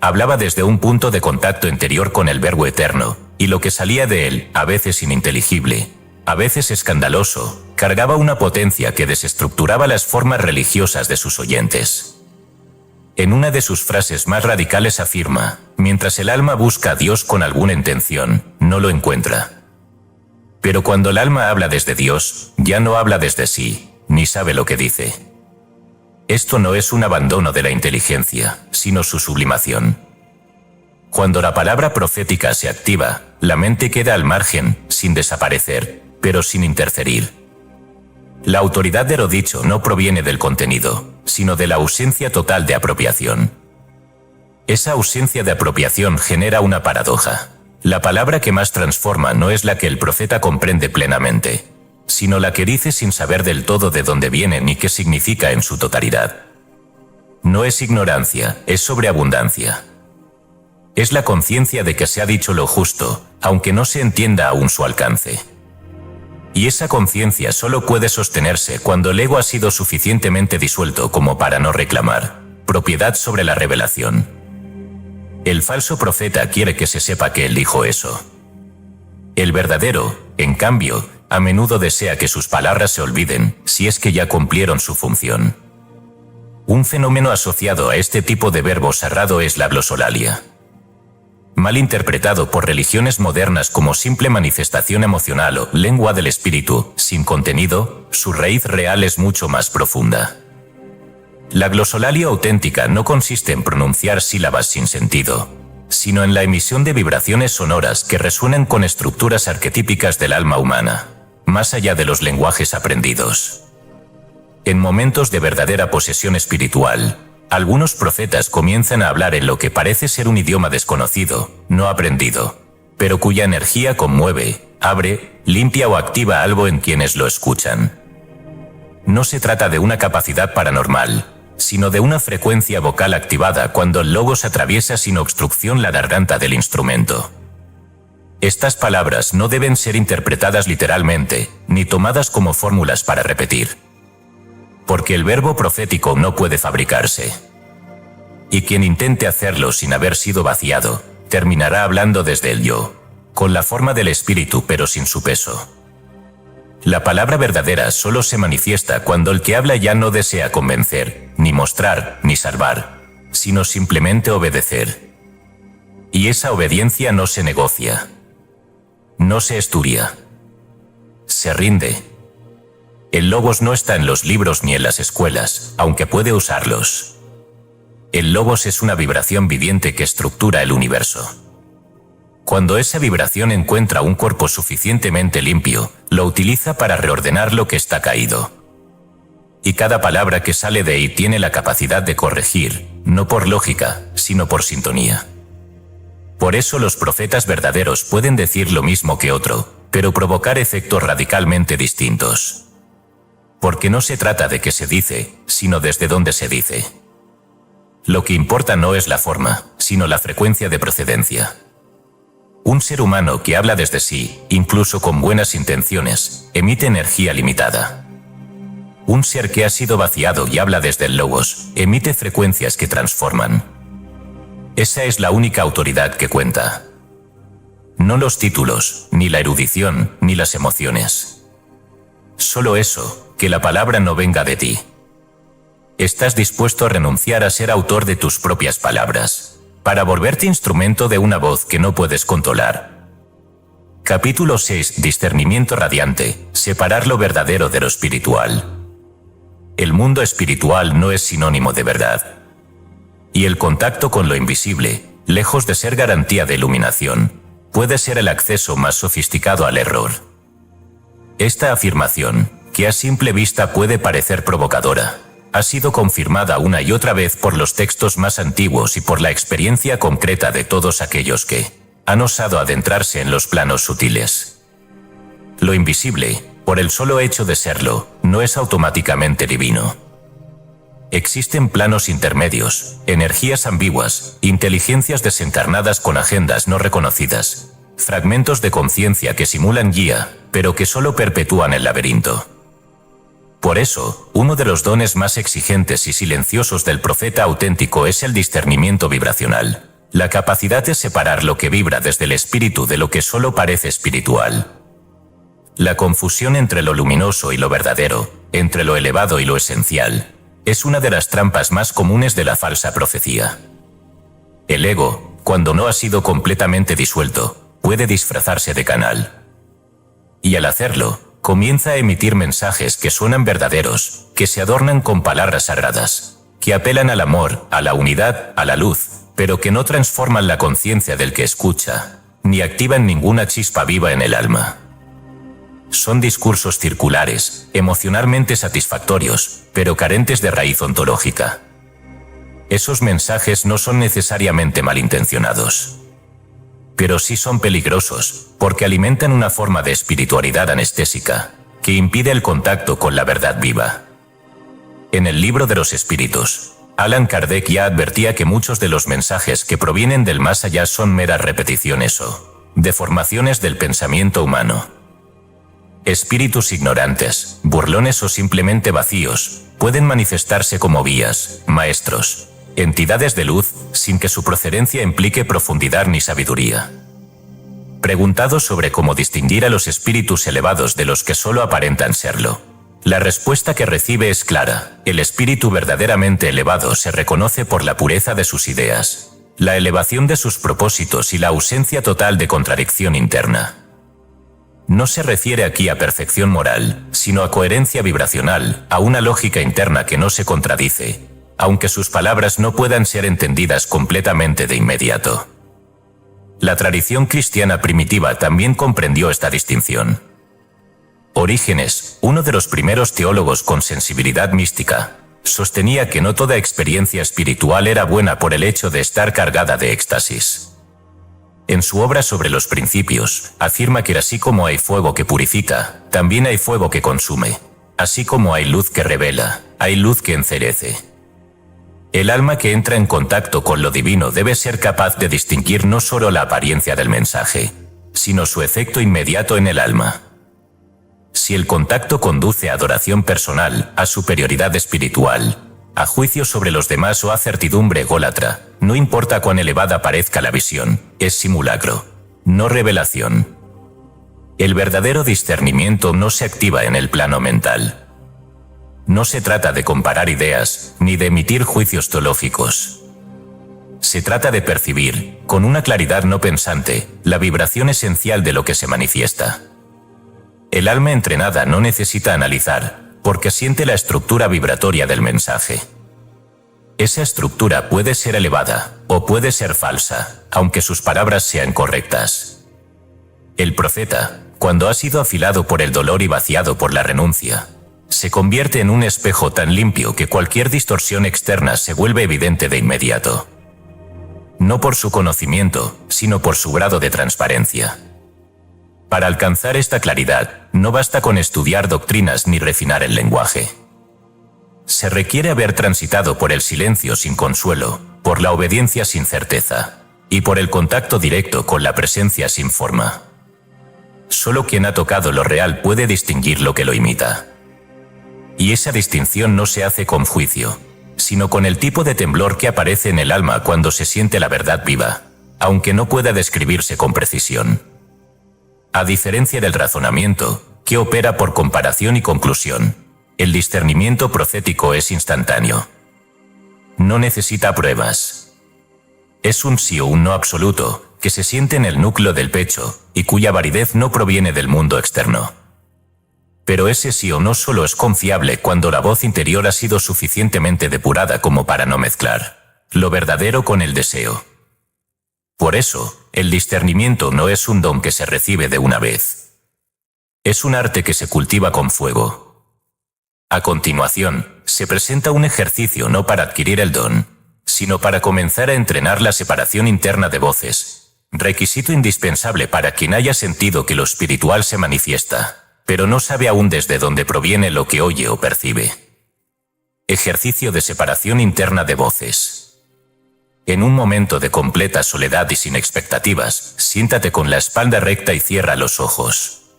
Hablaba desde un punto de contacto interior con el Verbo eterno, y lo que salía de él, a veces ininteligible, a veces escandaloso, cargaba una potencia que desestructuraba las formas religiosas de sus oyentes. En una de sus frases más radicales afirma: mientras el alma busca a Dios con alguna intención, no lo encuentra. Pero cuando el alma habla desde Dios, ya no habla desde sí, ni sabe lo que dice. Esto no es un abandono de la inteligencia, sino su sublimación. Cuando la palabra profética se activa, la mente queda al margen, sin desaparecer, pero sin interferir. La autoridad de lo dicho no proviene del contenido, sino de la ausencia total de apropiación. Esa ausencia de apropiación genera una paradoja. La palabra que más transforma no es la que el profeta comprende plenamente, sino la que dice sin saber del todo de dónde viene ni qué significa en su totalidad. No es ignorancia, es sobreabundancia. Es la conciencia de que se ha dicho lo justo, aunque no se entienda aún su alcance. Y esa conciencia solo puede sostenerse cuando el ego ha sido suficientemente disuelto como para no reclamar propiedad sobre la revelación. El falso profeta quiere que se sepa que él dijo eso. El verdadero, en cambio, a menudo desea que sus palabras se olviden, si es que ya cumplieron su función. Un fenómeno asociado a este tipo de verbo cerrado es la glosolalia. Mal interpretado por religiones modernas como simple manifestación emocional o lengua del espíritu, sin contenido, su raíz real es mucho más profunda. La glosolalia auténtica no consiste en pronunciar sílabas sin sentido, sino en la emisión de vibraciones sonoras que resuenan con estructuras arquetípicas del alma humana, más allá de los lenguajes aprendidos. En momentos de verdadera posesión espiritual, Algunos profetas comienzan a hablar en lo que parece ser un idioma desconocido, no aprendido, pero cuya energía conmueve, abre, limpia o activa algo en quienes lo escuchan. No se trata de una capacidad paranormal, sino de una frecuencia vocal activada cuando el logos atraviesa sin obstrucción la garganta del instrumento. Estas palabras no deben ser interpretadas literalmente, ni tomadas como fórmulas para repetir. Porque el verbo profético no puede fabricarse. Y quien intente hacerlo sin haber sido vaciado, terminará hablando desde el yo, con la forma del espíritu pero sin su peso. La palabra verdadera solo se manifiesta cuando el que habla ya no desea convencer, ni mostrar, ni salvar, sino simplemente obedecer. Y esa obediencia no se negocia. No se estudia. Se rinde. El logos no está en los libros ni en las escuelas, aunque puede usarlos. El logos es una vibración viviente que estructura el universo. Cuando esa vibración encuentra un cuerpo suficientemente limpio, lo utiliza para reordenar lo que está caído. Y cada palabra que sale de ahí tiene la capacidad de corregir, no por lógica, sino por sintonía. Por eso los profetas verdaderos pueden decir lo mismo que otro, pero provocar efectos radicalmente distintos. Porque no se trata de qué se dice, sino desde dónde se dice. Lo que importa no es la forma, sino la frecuencia de procedencia. Un ser humano que habla desde sí, incluso con buenas intenciones, emite energía limitada. Un ser que ha sido vaciado y habla desde el logos, emite frecuencias que transforman. Esa es la única autoridad que cuenta. No los títulos, ni la erudición, ni las emociones. Solo eso, que la palabra no venga de ti. ¿Estás dispuesto a renunciar a ser autor de tus propias palabras, para volverte instrumento de una voz que no puedes controlar? Capítulo 6. Discernimiento radiante. Separar lo verdadero de lo espiritual. El mundo espiritual no es sinónimo de verdad. Y el contacto con lo invisible, lejos de ser garantía de iluminación, puede ser el acceso más sofisticado al error. Esta afirmación, que a simple vista puede parecer provocadora, ha sido confirmada una y otra vez por los textos más antiguos y por la experiencia concreta de todos aquellos que han osado adentrarse en los planos sutiles. Lo invisible, por el solo hecho de serlo, no es automáticamente divino. Existen planos intermedios, energías ambiguas, inteligencias desencarnadas con agendas no reconocidas, fragmentos de conciencia que simulan guía, pero que solo perpetúan el laberinto. Por eso, uno de los dones más exigentes y silenciosos del profeta auténtico es el discernimiento vibracional, la capacidad de separar lo que vibra desde el espíritu de lo que solo parece espiritual. La confusión entre lo luminoso y lo verdadero, entre lo elevado y lo esencial, es una de las trampas más comunes de la falsa profecía. El ego, cuando no ha sido completamente disuelto, puede disfrazarse de canal. Y al hacerlo, comienza a emitir mensajes que suenan verdaderos, que se adornan con palabras sagradas, que apelan al amor, a la unidad, a la luz, pero que no transforman la conciencia del que escucha, ni activan ninguna chispa viva en el alma. Son discursos circulares, emocionalmente satisfactorios, pero carentes de raíz ontológica. Esos mensajes no son necesariamente malintencionados. Pero sí son peligrosos, porque alimentan una forma de espiritualidad anestésica, que impide el contacto con la verdad viva. En el libro de los espíritus, Allan Kardec ya advertía que muchos de los mensajes que provienen del más allá son meras repeticiones o deformaciones del pensamiento humano. Espíritus ignorantes, burlones o simplemente vacíos, pueden manifestarse como guías, maestros, entidades de luz, sin que su procedencia implique profundidad ni sabiduría. Preguntado sobre cómo distinguir a los espíritus elevados de los que solo aparentan serlo, la respuesta que recibe es clara: el espíritu verdaderamente elevado se reconoce por la pureza de sus ideas, la elevación de sus propósitos y la ausencia total de contradicción interna. No se refiere aquí a perfección moral, sino a coherencia vibracional, a una lógica interna que no se contradice, aunque sus palabras no puedan ser entendidas completamente de inmediato. La tradición cristiana primitiva también comprendió esta distinción. Orígenes, uno de los primeros teólogos con sensibilidad mística, sostenía que no toda experiencia espiritual era buena por el hecho de estar cargada de éxtasis. En su obra sobre los principios, afirma que así como hay fuego que purifica, también hay fuego que consume. Así como hay luz que revela, hay luz que encerece. El alma que entra en contacto con lo divino debe ser capaz de distinguir no solo la apariencia del mensaje, sino su efecto inmediato en el alma. Si el contacto conduce a adoración personal, a superioridad espiritual, a juicio sobre los demás o a certidumbre ególatra, no importa cuán elevada parezca la visión, es simulacro, no revelación. El verdadero discernimiento no se activa en el plano mental. No se trata de comparar ideas, ni de emitir juicios teológicos. Se trata de percibir, con una claridad no pensante, la vibración esencial de lo que se manifiesta. El alma entrenada no necesita analizar, porque siente la estructura vibratoria del mensaje. Esa estructura puede ser elevada, o puede ser falsa, aunque sus palabras sean correctas. El profeta, cuando ha sido afilado por el dolor y vaciado por la renuncia, se convierte en un espejo tan limpio que cualquier distorsión externa se vuelve evidente de inmediato. No por su conocimiento, sino por su grado de transparencia. Para alcanzar esta claridad, no basta con estudiar doctrinas ni refinar el lenguaje. Se requiere haber transitado por el silencio sin consuelo, por la obediencia sin certeza, y por el contacto directo con la presencia sin forma. Solo quien ha tocado lo real puede distinguir lo que lo imita. Y esa distinción no se hace con juicio, sino con el tipo de temblor que aparece en el alma cuando se siente la verdad viva, aunque no pueda describirse con precisión. A diferencia del razonamiento, que opera por comparación y conclusión, el discernimiento profético es instantáneo. No necesita pruebas. Es un sí o un no absoluto, que se siente en el núcleo del pecho, y cuya validez no proviene del mundo externo. Pero ese sí o no solo es confiable cuando la voz interior ha sido suficientemente depurada como para no mezclar lo verdadero con el deseo. Por eso, el discernimiento no es un don que se recibe de una vez. Es un arte que se cultiva con fuego. A continuación, se presenta un ejercicio no para adquirir el don, sino para comenzar a entrenar la separación interna de voces, requisito indispensable para quien haya sentido que lo espiritual se manifiesta, pero no sabe aún desde dónde proviene lo que oye o percibe. Ejercicio de separación interna de voces. En un momento de completa soledad y sin expectativas, siéntate con la espalda recta y cierra los ojos.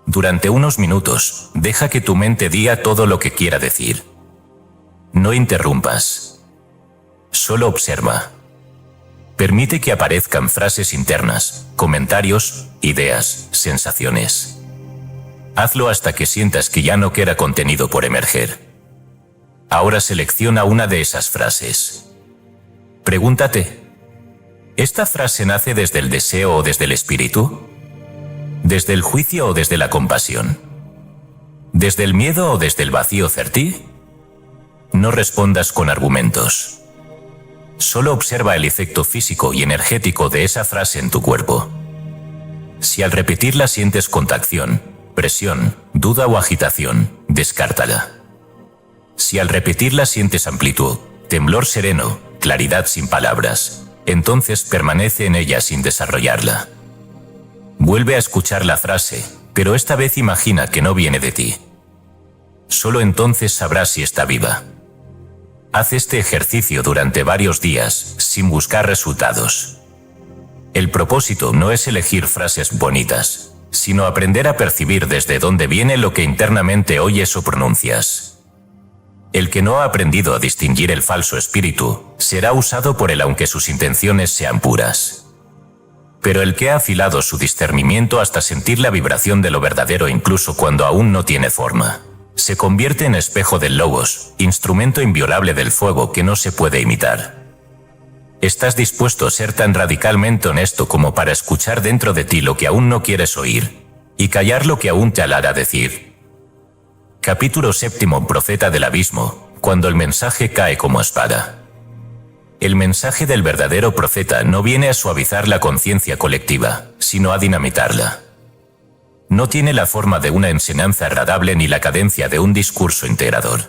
Durante unos minutos, deja que tu mente diga todo lo que quiera decir. No interrumpas. Solo observa. Permite que aparezcan frases internas, comentarios, ideas, sensaciones. Hazlo hasta que sientas que ya no queda contenido por emerger. Ahora selecciona una de esas frases. Pregúntate, ¿esta frase nace desde el deseo o desde el espíritu? ¿Desde el juicio o desde la compasión? ¿Desde el miedo o desde el vacío certí? No respondas con argumentos. Solo observa el efecto físico y energético de esa frase en tu cuerpo. Si al repetirla sientes contracción, presión, duda o agitación, descártala. Si al repetirla sientes amplitud, temblor sereno, claridad sin palabras, entonces permanece en ella sin desarrollarla. Vuelve a escuchar la frase, pero esta vez imagina que no viene de ti. Solo entonces sabrás si está viva. Haz este ejercicio durante varios días, sin buscar resultados. El propósito no es elegir frases bonitas, sino aprender a percibir desde dónde viene lo que internamente oyes o pronuncias. El que no ha aprendido a distinguir el falso espíritu, será usado por él aunque sus intenciones sean puras. Pero el que ha afilado su discernimiento hasta sentir la vibración de lo verdadero incluso cuando aún no tiene forma, se convierte en espejo del logos, instrumento inviolable del fuego que no se puede imitar. ¿Estás dispuesto a ser tan radicalmente honesto como para escuchar dentro de ti lo que aún no quieres oír, y callar lo que aún te alara decir? Capítulo 7. Profeta del abismo, cuando el mensaje cae como espada. El mensaje del verdadero profeta no viene a suavizar la conciencia colectiva, sino a dinamitarla. No tiene la forma de una enseñanza agradable ni la cadencia de un discurso integrador.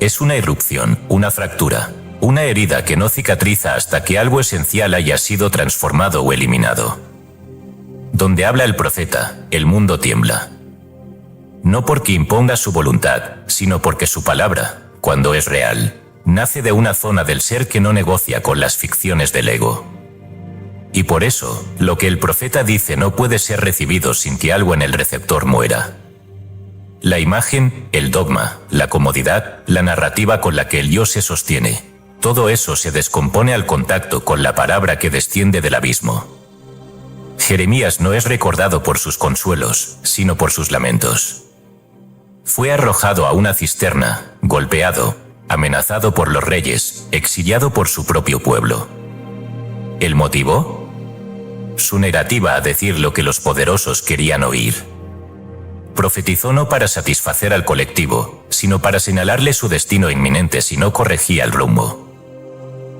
es una irrupción, una fractura, una herida que no cicatriza hasta que algo esencial haya sido transformado o eliminado. Donde habla el profeta, el mundo tiembla. No porque imponga su voluntad, sino porque su palabra, cuando es real, nace de una zona del ser que no negocia con las ficciones del ego. Y por eso, lo que el profeta dice no puede ser recibido sin que algo en el receptor muera. La imagen, el dogma, la comodidad, la narrativa con la que el yo se sostiene, todo eso se descompone al contacto con la palabra que desciende del abismo. Jeremías no es recordado por sus consuelos, sino por sus lamentos. Fue arrojado a una cisterna, golpeado, amenazado por los reyes, exiliado por su propio pueblo. ¿El motivo? Su negativa a decir lo que los poderosos querían oír. Profetizó no para satisfacer al colectivo, sino para señalarle su destino inminente si no corregía el rumbo.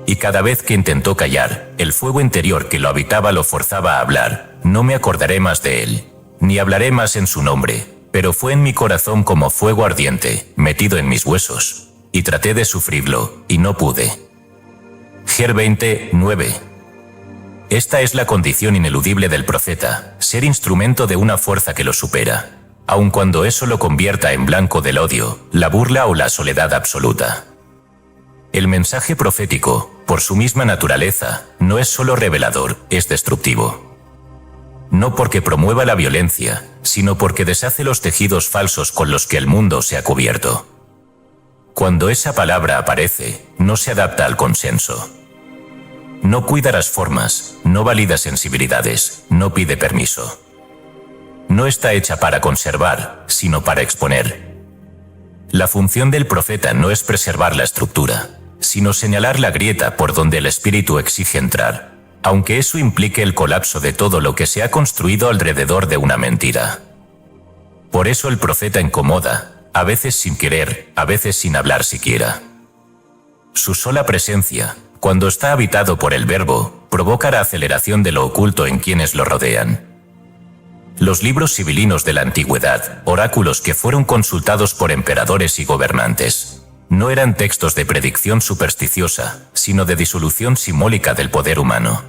Y cada vez que intentó callar, el fuego interior que lo habitaba lo forzaba a hablar. No me acordaré más de él, ni hablaré más en su nombre, pero fue en mi corazón como fuego ardiente, metido en mis huesos, y traté de sufrirlo, y no pude. Ger 20:9. Esta es la condición ineludible del profeta, ser instrumento de una fuerza que lo supera, aun cuando eso lo convierta en blanco del odio, la burla o la soledad absoluta. El mensaje profético, por su misma naturaleza, no es solo revelador, es destructivo. No porque promueva la violencia, sino porque deshace los tejidos falsos con los que el mundo se ha cubierto. Cuando esa palabra aparece, no se adapta al consenso. No cuida las formas, no valida sensibilidades, no pide permiso. No está hecha para conservar, sino para exponer. La función del profeta no es preservar la estructura, sino señalar la grieta por donde el espíritu exige entrar, aunque eso implique el colapso de todo lo que se ha construido alrededor de una mentira. Por eso el profeta incomoda, a veces sin querer, a veces sin hablar siquiera. Su sola presencia, cuando está habitado por el verbo, provoca la aceleración de lo oculto en quienes lo rodean. Los libros sibilinos de la antigüedad, oráculos que fueron consultados por emperadores y gobernantes, no eran textos de predicción supersticiosa, sino de disolución simbólica del poder humano.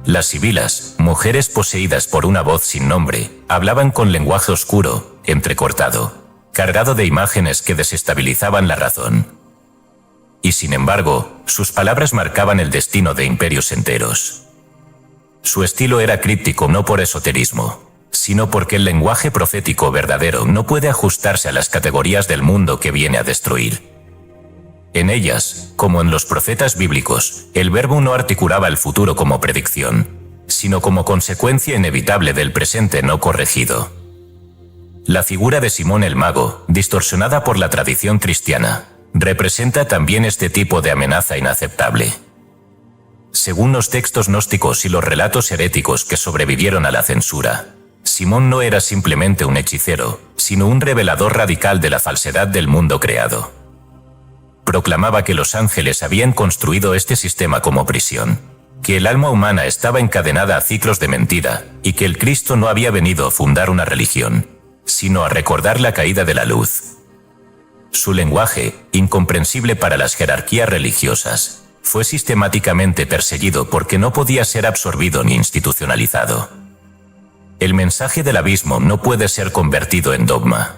Las sibilas, mujeres poseídas por una voz sin nombre, hablaban con lenguaje oscuro, entrecortado, cargado de imágenes que desestabilizaban la razón. Y sin embargo, sus palabras marcaban el destino de imperios enteros. Su estilo era críptico no por esoterismo, sino porque el lenguaje profético verdadero no puede ajustarse a las categorías del mundo que viene a destruir. En ellas, como en los profetas bíblicos, el verbo no articulaba el futuro como predicción, sino como consecuencia inevitable del presente no corregido. La figura de Simón el Mago, distorsionada por la tradición cristiana, representa también este tipo de amenaza inaceptable. Según los textos gnósticos y los relatos heréticos que sobrevivieron a la censura, Simón no era simplemente un hechicero, sino un revelador radical de la falsedad del mundo creado. Proclamaba que los ángeles habían construido este sistema como prisión, que el alma humana estaba encadenada a ciclos de mentira, y que el Cristo no había venido a fundar una religión, sino a recordar la caída de la luz. Su lenguaje, incomprensible para las jerarquías religiosas, fue sistemáticamente perseguido porque no podía ser absorbido ni institucionalizado. El mensaje del abismo no puede ser convertido en dogma.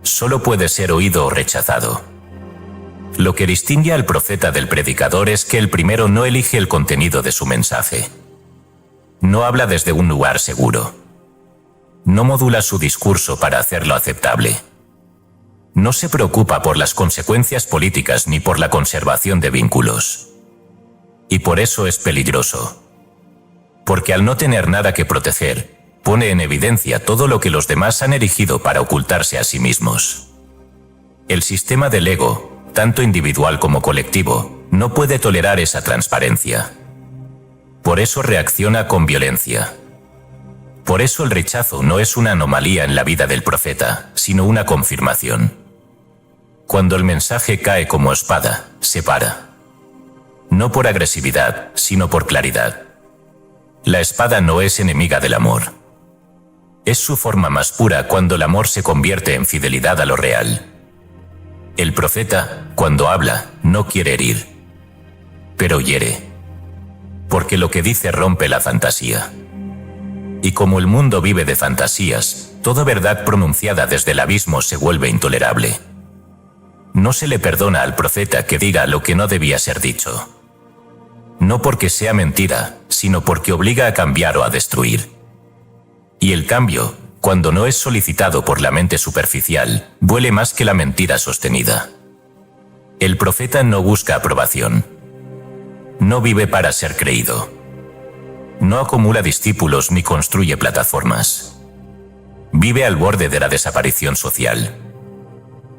Solo puede ser oído o rechazado. Lo que distingue al profeta del predicador es que el primero no elige el contenido de su mensaje. No habla desde un lugar seguro. No modula su discurso para hacerlo aceptable. No se preocupa por las consecuencias políticas ni por la conservación de vínculos. Y por eso es peligroso. Porque al no tener nada que proteger, pone en evidencia todo lo que los demás han erigido para ocultarse a sí mismos. El sistema del ego, tanto individual como colectivo, no puede tolerar esa transparencia. Por eso reacciona con violencia. Por eso el rechazo no es una anomalía en la vida del profeta, sino una confirmación. Cuando el mensaje cae como espada, separa. No por agresividad, sino por claridad. La espada no es enemiga del amor. Es su forma más pura cuando el amor se convierte en fidelidad a lo real. El profeta, cuando habla, no quiere herir, pero hiere, porque lo que dice rompe la fantasía. Y como el mundo vive de fantasías, toda verdad pronunciada desde el abismo se vuelve intolerable. No se le perdona al profeta que diga lo que no debía ser dicho. No porque sea mentira, sino porque obliga a cambiar o a destruir. Y el cambio, cuando no es solicitado por la mente superficial, duele más que la mentira sostenida. El profeta no busca aprobación. No vive para ser creído. No acumula discípulos ni construye plataformas. Vive al borde de la desaparición social.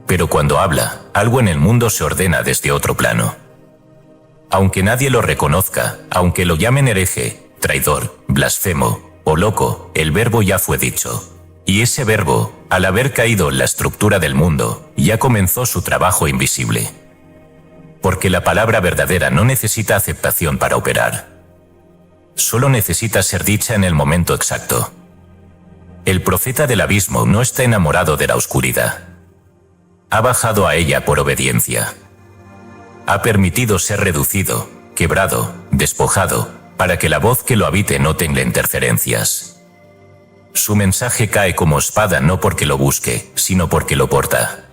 Pero cuando habla, algo en el mundo se ordena desde otro plano. Aunque nadie lo reconozca, aunque lo llamen hereje, traidor, blasfemo o loco, el verbo ya fue dicho. Y ese verbo, al haber caído en la estructura del mundo, ya comenzó su trabajo invisible. Porque la palabra verdadera no necesita aceptación para operar. Solo necesita ser dicha en el momento exacto. El profeta del abismo no está enamorado de la oscuridad. Ha bajado a ella por obediencia. Ha permitido ser reducido, quebrado, despojado, para que la voz que lo habite no tenga interferencias. Su mensaje cae como espada no porque lo busque, sino porque lo porta.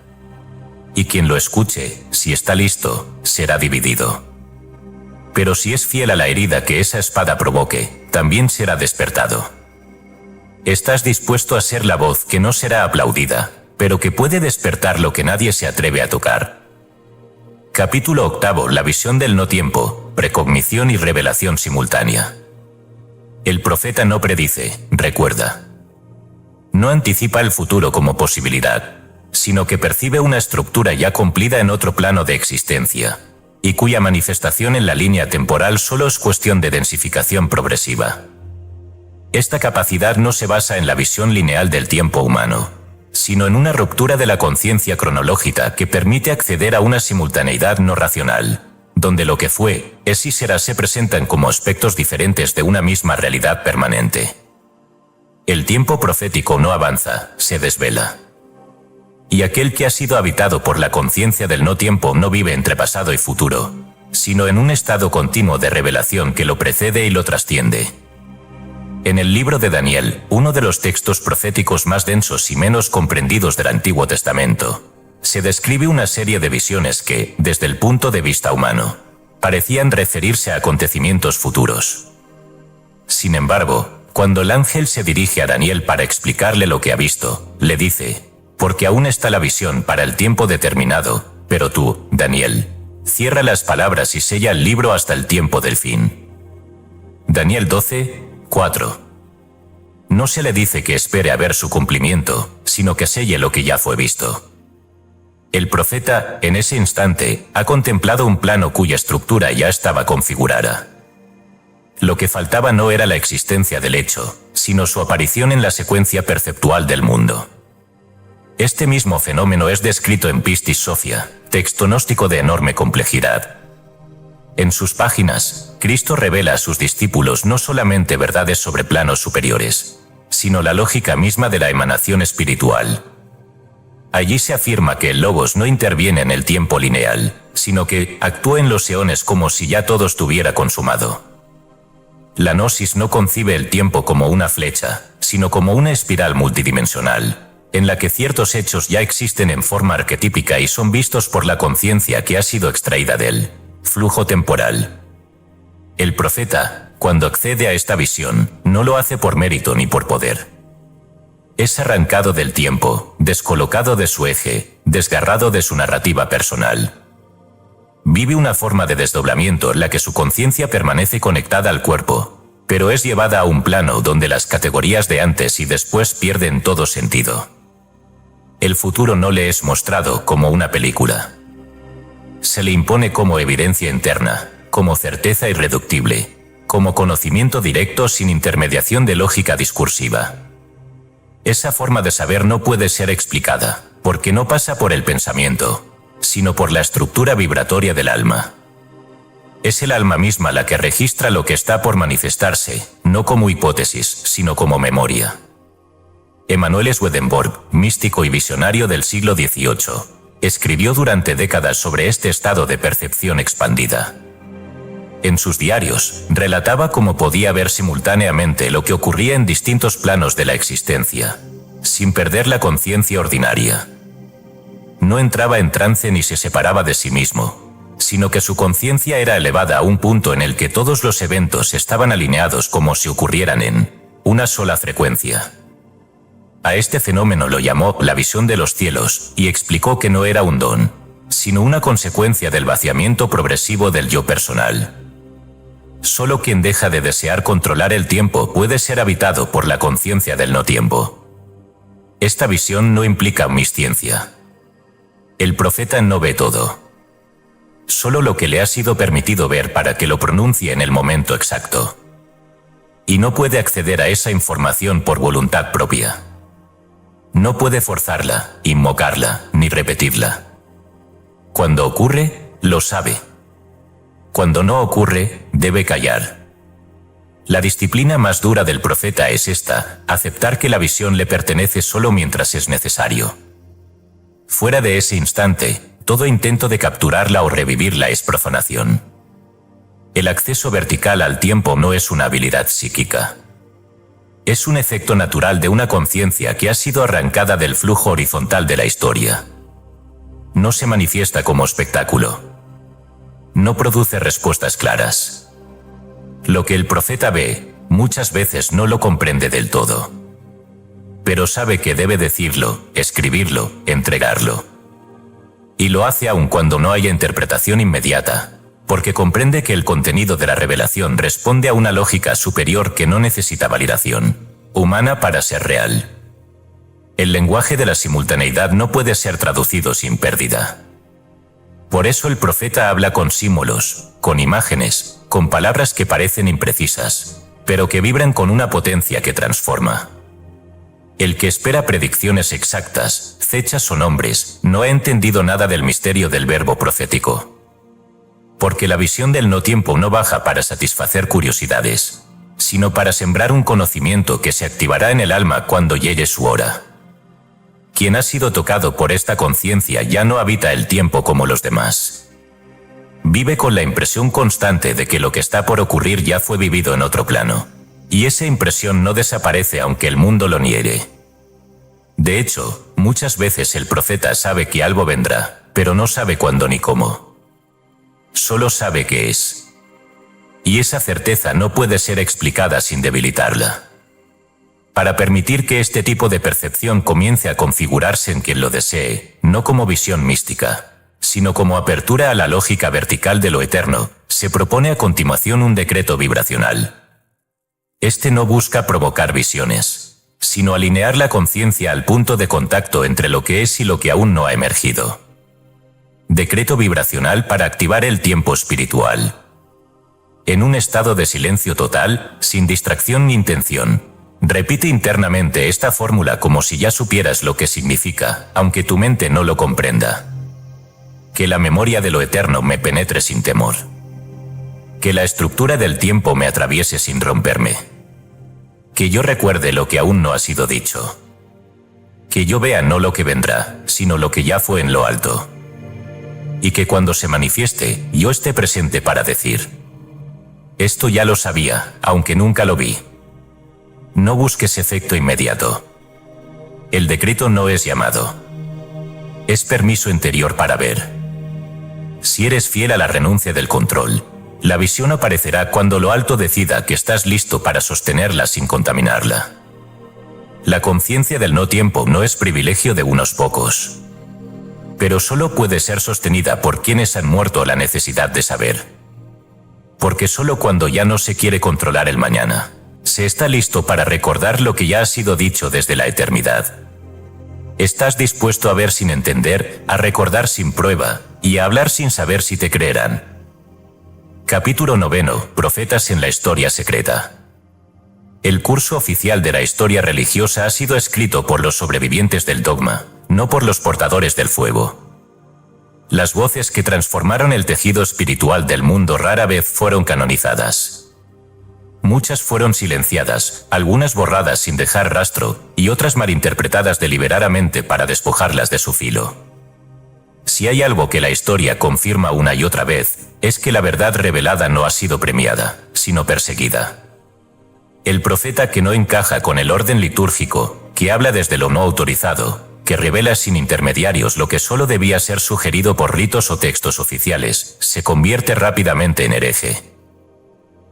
Y quien lo escuche, si está listo, será dividido. Pero si es fiel a la herida que esa espada provoque, también será despertado. Estás dispuesto a ser la voz que no será aplaudida, pero que puede despertar lo que nadie se atreve a tocar. Capítulo 8. La visión del no tiempo, precognición y revelación simultánea. El profeta no predice, recuerda. No anticipa el futuro como posibilidad, sino que percibe una estructura ya cumplida en otro plano de existencia, y cuya manifestación en la línea temporal solo es cuestión de densificación progresiva. Esta capacidad no se basa en la visión lineal del tiempo humano, sino en una ruptura de la conciencia cronológica que permite acceder a una simultaneidad no racional, donde lo que fue, es y será se presentan como aspectos diferentes de una misma realidad permanente. El tiempo profético no avanza, se desvela. Y aquel que ha sido habitado por la conciencia del no tiempo no vive entre pasado y futuro, sino en un estado continuo de revelación que lo precede y lo trasciende. En el libro de Daniel, uno de los textos proféticos más densos y menos comprendidos del Antiguo Testamento, se describe una serie de visiones que, desde el punto de vista humano, parecían referirse a acontecimientos futuros. Sin embargo, cuando el ángel se dirige a Daniel para explicarle lo que ha visto, le dice: porque aún está la visión para el tiempo determinado, pero tú, Daniel, cierra las palabras y sella el libro hasta el tiempo del fin. Daniel 12, 4. No se le dice que espere a ver su cumplimiento, sino que selle lo que ya fue visto. El profeta, en ese instante, ha contemplado un plano cuya estructura ya estaba configurada. Lo que faltaba no era la existencia del hecho, sino su aparición en la secuencia perceptual del mundo. Este mismo fenómeno es descrito en Pistis Sophia, texto gnóstico de enorme complejidad. En sus páginas, Cristo revela a sus discípulos no solamente verdades sobre planos superiores, sino la lógica misma de la emanación espiritual. Allí se afirma que el Logos no interviene en el tiempo lineal, sino que actúa en los eones como si ya todo estuviera consumado. La gnosis no concibe el tiempo como una flecha, sino como una espiral multidimensional, en la que ciertos hechos ya existen en forma arquetípica y son vistos por la conciencia que ha sido extraída del flujo temporal. El profeta, cuando accede a esta visión, no lo hace por mérito ni por poder. Es arrancado del tiempo, descolocado de su eje, desgarrado de su narrativa personal. Vive una forma de desdoblamiento en la que su conciencia permanece conectada al cuerpo, pero es llevada a un plano donde las categorías de antes y después pierden todo sentido. El futuro no le es mostrado como una película. Se le impone como evidencia interna, como certeza irreductible, como conocimiento directo sin intermediación de lógica discursiva. Esa forma de saber no puede ser explicada, porque no pasa por el pensamiento, sino por la estructura vibratoria del alma. Es el alma misma la que registra lo que está por manifestarse, no como hipótesis, sino como memoria. Emanuel Swedenborg, místico y visionario del siglo XVIII, Escribió durante décadas sobre este estado de percepción expandida. En sus diarios, relataba cómo podía ver simultáneamente lo que ocurría en distintos planos de la existencia, sin perder la conciencia ordinaria. No entraba en trance ni se separaba de sí mismo, sino que su conciencia era elevada a un punto en el que todos los eventos estaban alineados como si ocurrieran en una sola frecuencia. A este fenómeno lo llamó la visión de los cielos y explicó que no era un don, sino una consecuencia del vaciamiento progresivo del yo personal. Solo quien deja de desear controlar el tiempo puede ser habitado por la conciencia del no tiempo. Esta visión no implica omnisciencia. El profeta no ve todo. Solo lo que le ha sido permitido ver para que lo pronuncie en el momento exacto. Y no puede acceder a esa información por voluntad propia. No puede forzarla, invocarla, ni repetirla. Cuando ocurre, lo sabe. Cuando no ocurre, debe callar. La disciplina más dura del profeta es esta: aceptar que la visión le pertenece solo mientras es necesario. Fuera de ese instante, todo intento de capturarla o revivirla es profanación. El acceso vertical al tiempo no es una habilidad psíquica. Es un efecto natural de una conciencia que ha sido arrancada del flujo horizontal de la historia. No se manifiesta como espectáculo. No produce respuestas claras. Lo que el profeta ve, muchas veces no lo comprende del todo. Pero sabe que debe decirlo, escribirlo, entregarlo. Y lo hace aun cuando no haya interpretación inmediata, porque comprende que el contenido de la revelación responde a una lógica superior que no necesita validación humana para ser real. El lenguaje de la simultaneidad no puede ser traducido sin pérdida. Por eso el profeta habla con símbolos, con imágenes, con palabras que parecen imprecisas, pero que vibran con una potencia que transforma. El que espera predicciones exactas, fechas o nombres, no ha entendido nada del misterio del verbo profético. Porque la visión del no tiempo no baja para satisfacer curiosidades, sino para sembrar un conocimiento que se activará en el alma cuando llegue su hora. Quien ha sido tocado por esta conciencia ya no habita el tiempo como los demás. Vive con la impresión constante de que lo que está por ocurrir ya fue vivido en otro plano, y esa impresión no desaparece aunque el mundo lo niegue. De hecho, muchas veces el profeta sabe que algo vendrá, pero no sabe cuándo ni cómo. Solo sabe que es. Y esa certeza no puede ser explicada sin debilitarla. Para permitir que este tipo de percepción comience a configurarse en quien lo desee, no como visión mística, sino como apertura a la lógica vertical de lo eterno, se propone a continuación un decreto vibracional. Este no busca provocar visiones, sino alinear la conciencia al punto de contacto entre lo que es y lo que aún no ha emergido. Decreto vibracional para activar el tiempo espiritual. En un estado de silencio total, sin distracción ni intención, repite internamente esta fórmula como si ya supieras lo que significa, aunque tu mente no lo comprenda. Que la memoria de lo eterno me penetre sin temor. Que la estructura del tiempo me atraviese sin romperme. Que yo recuerde lo que aún no ha sido dicho. Que yo vea no lo que vendrá, sino lo que ya fue en lo alto. Y que cuando se manifieste, yo esté presente para decir: esto ya lo sabía, aunque nunca lo vi. No busques efecto inmediato. El decreto no es llamado. Es permiso interior para ver. Si eres fiel a la renuncia del control, la visión aparecerá cuando lo alto decida que estás listo para sostenerla sin contaminarla. La conciencia del no tiempo no es privilegio de unos pocos. Pero solo puede ser sostenida por quienes han muerto la necesidad de saber. Porque solo cuando ya no se quiere controlar el mañana, se está listo para recordar lo que ya ha sido dicho desde la eternidad. Estás dispuesto a ver sin entender, a recordar sin prueba, y a hablar sin saber si te creerán. Capítulo 9. Profetas en la historia secreta. El curso oficial de la historia religiosa ha sido escrito por los sobrevivientes del dogma, no por los portadores del fuego. Las voces que transformaron el tejido espiritual del mundo rara vez fueron canonizadas. Muchas fueron silenciadas, algunas borradas sin dejar rastro, y otras malinterpretadas deliberadamente para despojarlas de su filo. Si hay algo que la historia confirma una y otra vez, es que la verdad revelada no ha sido premiada, sino perseguida. El profeta que no encaja con el orden litúrgico, que habla desde lo no autorizado, que revela sin intermediarios lo que solo debía ser sugerido por ritos o textos oficiales, se convierte rápidamente en hereje.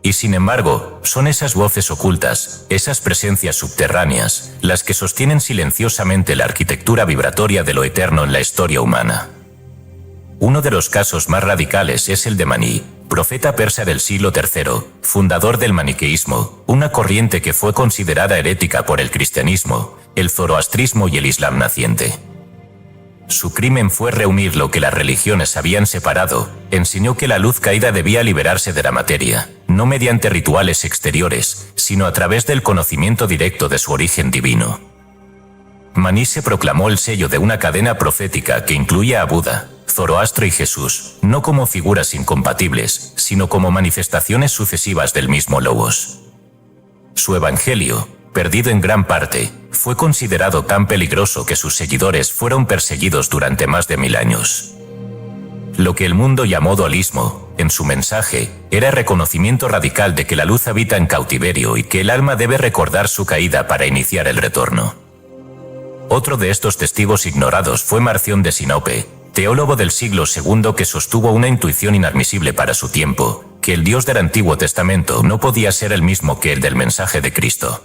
Y sin embargo, son esas voces ocultas, esas presencias subterráneas, las que sostienen silenciosamente la arquitectura vibratoria de lo eterno en la historia humana. Uno de los casos más radicales es el de Maní, profeta persa del siglo III, fundador del maniqueísmo, una corriente que fue considerada herética por el cristianismo, el zoroastrismo y el islam naciente. Su crimen fue reunir lo que las religiones habían separado. Enseñó que la luz caída debía liberarse de la materia, no mediante rituales exteriores, sino a través del conocimiento directo de su origen divino. Maní se proclamó el sello de una cadena profética que incluía a Buda, Zoroastro y Jesús, no como figuras incompatibles, sino como manifestaciones sucesivas del mismo Logos. Su evangelio, perdido en gran parte, fue considerado tan peligroso que sus seguidores fueron perseguidos durante más de 1000 años. Lo que el mundo llamó dualismo, en su mensaje, era reconocimiento radical de que la luz habita en cautiverio y que el alma debe recordar su caída para iniciar el retorno. Otro de estos testigos ignorados fue Marción de Sinope, teólogo del siglo II que sostuvo una intuición inadmisible para su tiempo, que el Dios del Antiguo Testamento no podía ser el mismo que el del mensaje de Cristo.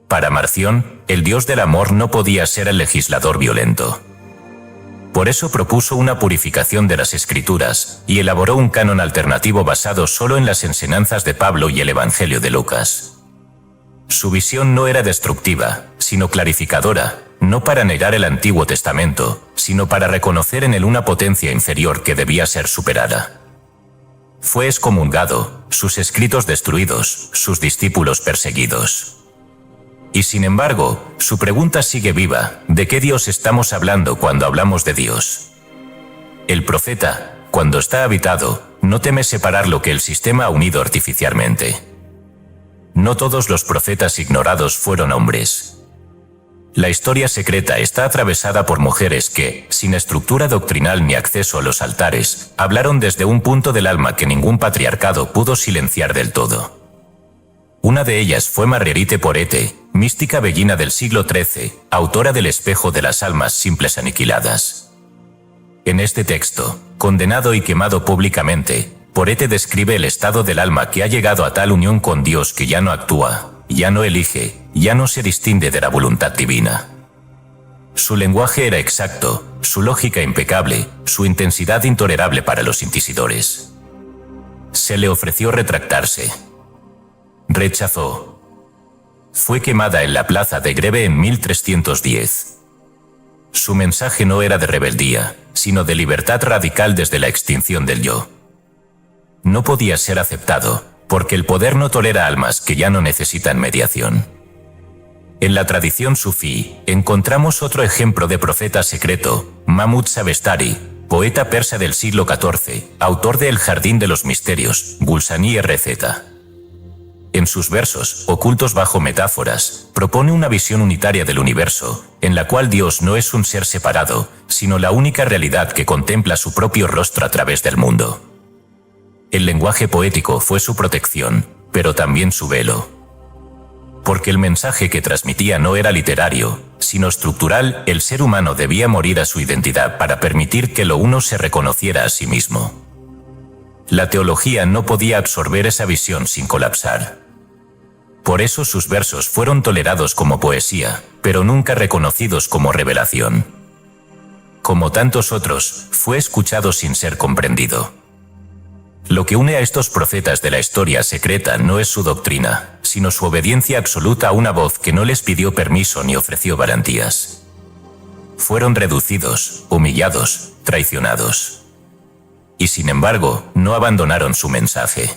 Para Marción, el Dios del amor no podía ser el legislador violento. Por eso propuso una purificación de las Escrituras, y elaboró un canon alternativo basado solo en las enseñanzas de Pablo y el Evangelio de Lucas. Su visión no era destructiva, sino clarificadora, no para negar el Antiguo Testamento, sino para reconocer en él una potencia inferior que debía ser superada. Fue excomulgado, sus escritos destruidos, sus discípulos perseguidos. Y sin embargo, su pregunta sigue viva: ¿de qué Dios estamos hablando cuando hablamos de Dios? El profeta, cuando está habitado, no teme separar lo que el sistema ha unido artificialmente. No todos los profetas ignorados fueron hombres. La historia secreta está atravesada por mujeres que, sin estructura doctrinal ni acceso a los altares, hablaron desde un punto del alma que ningún patriarcado pudo silenciar del todo. Una de ellas fue Marguerite Porete, mística beguina del siglo XIII, autora del Espejo de las almas simples aniquiladas. En este texto, condenado y quemado públicamente, Porete describe el estado del alma que ha llegado a tal unión con Dios que ya no actúa, ya no elige, ya no se distingue de la voluntad divina. Su lenguaje era exacto, su lógica impecable, su intensidad intolerable para los inquisidores. Se le ofreció retractarse. Rechazó. Fue quemada en la plaza de Greve en 1310. Su mensaje no era de rebeldía, sino de libertad radical desde la extinción del yo. No podía ser aceptado, porque el poder no tolera almas que ya no necesitan mediación. En la tradición sufí, encontramos otro ejemplo de profeta secreto, Mahmud Sabestari, poeta persa del siglo XIV, autor de El Jardín de los Misterios, Gulsani RZ. En sus versos, ocultos bajo metáforas, propone una visión unitaria del universo, en la cual Dios no es un ser separado, sino la única realidad que contempla su propio rostro a través del mundo. El lenguaje poético fue su protección, pero también su velo. Porque el mensaje que transmitía no era literario, sino estructural. El ser humano debía morir a su identidad para permitir que lo uno se reconociera a sí mismo. La teología no podía absorber esa visión sin colapsar. Por eso sus versos fueron tolerados como poesía, pero nunca reconocidos como revelación. Como tantos otros, fue escuchado sin ser comprendido. Lo que une a estos profetas de la historia secreta no es su doctrina, sino su obediencia absoluta a una voz que no les pidió permiso ni ofreció garantías. Fueron reducidos, humillados, traicionados. Y sin embargo, no abandonaron su mensaje.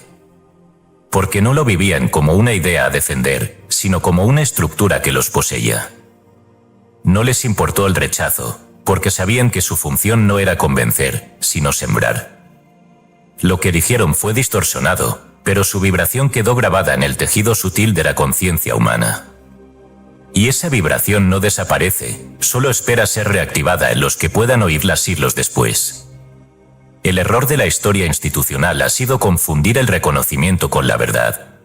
Porque no lo vivían como una idea a defender, sino como una estructura que los poseía. No les importó el rechazo, porque sabían que su función no era convencer, sino sembrar. Lo que dijeron fue distorsionado, pero su vibración quedó grabada en el tejido sutil de la conciencia humana. Y esa vibración no desaparece, solo espera ser reactivada en los que puedan oírla siglos después. El error de la historia institucional ha sido confundir el reconocimiento con la verdad.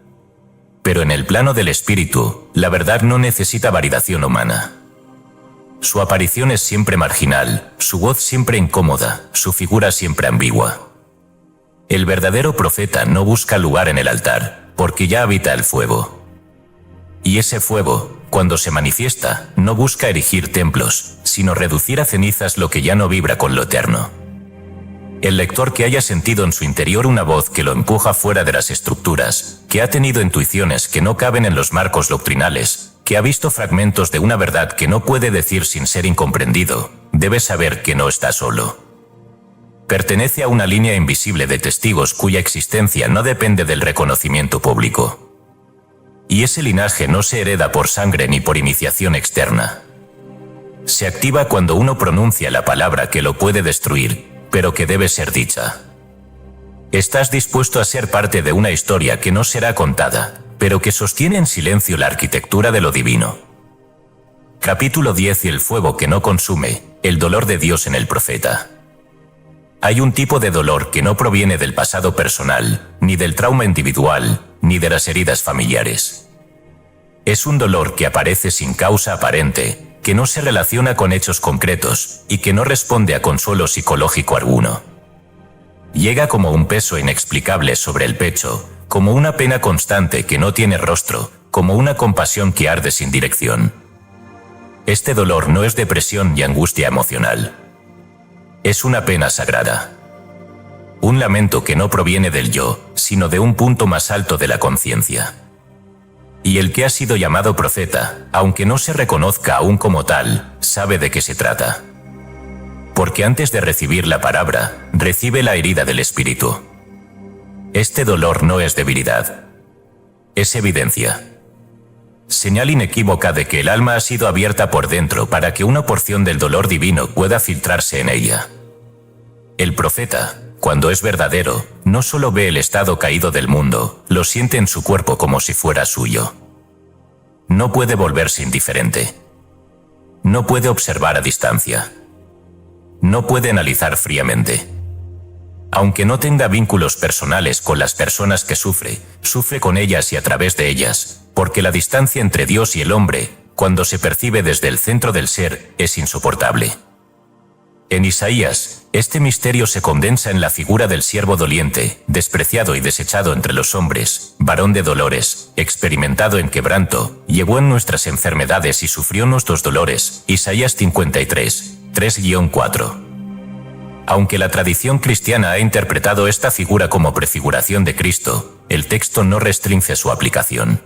Pero en el plano del espíritu, la verdad no necesita validación humana. Su aparición es siempre marginal, su voz siempre incómoda, su figura siempre ambigua. El verdadero profeta no busca lugar en el altar, porque ya habita el fuego. Y ese fuego, cuando se manifiesta, no busca erigir templos, sino reducir a cenizas lo que ya no vibra con lo eterno. El lector que haya sentido en su interior una voz que lo empuja fuera de las estructuras, que ha tenido intuiciones que no caben en los marcos doctrinales, que ha visto fragmentos de una verdad que no puede decir sin ser incomprendido, debe saber que no está solo. Pertenece a una línea invisible de testigos cuya existencia no depende del reconocimiento público. Y ese linaje no se hereda por sangre ni por iniciación externa. Se activa cuando uno pronuncia la palabra que lo puede destruir, pero que debe ser dicha. Estás dispuesto a ser parte de una historia que no será contada, pero que sostiene en silencio la arquitectura de lo divino. Capítulo 10 y el fuego que no consume, el dolor de Dios en el profeta. Hay un tipo de dolor que no proviene del pasado personal, ni del trauma individual, ni de las heridas familiares. Es un dolor que aparece sin causa aparente, que no se relaciona con hechos concretos, y que no responde a consuelo psicológico alguno. Llega como un peso inexplicable sobre el pecho, como una pena constante que no tiene rostro, como una compasión que arde sin dirección. Este dolor no es depresión y angustia emocional. Es una pena sagrada. Un lamento que no proviene del yo, sino de un punto más alto de la conciencia. Y el que ha sido llamado profeta, aunque no se reconozca aún como tal, sabe de qué se trata. Porque antes de recibir la palabra, recibe la herida del espíritu. Este dolor no es debilidad. Es evidencia. Señal inequívoca de que el alma ha sido abierta por dentro para que una porción del dolor divino pueda filtrarse en ella. El profeta, cuando es verdadero, no solo ve el estado caído del mundo, lo siente en su cuerpo como si fuera suyo. No puede volverse indiferente. No puede observar a distancia. No puede analizar fríamente. Aunque no tenga vínculos personales con las personas que sufre, sufre con ellas y a través de ellas, porque la distancia entre Dios y el hombre, cuando se percibe desde el centro del ser, es insoportable. En Isaías, este misterio se condensa en la figura del siervo doliente, despreciado y desechado entre los hombres, varón de dolores, experimentado en quebranto, llevó en nuestras enfermedades y sufrió nuestros dolores. Isaías 53, 3-4. Aunque la tradición cristiana ha interpretado esta figura como prefiguración de Cristo, el texto no restringe su aplicación.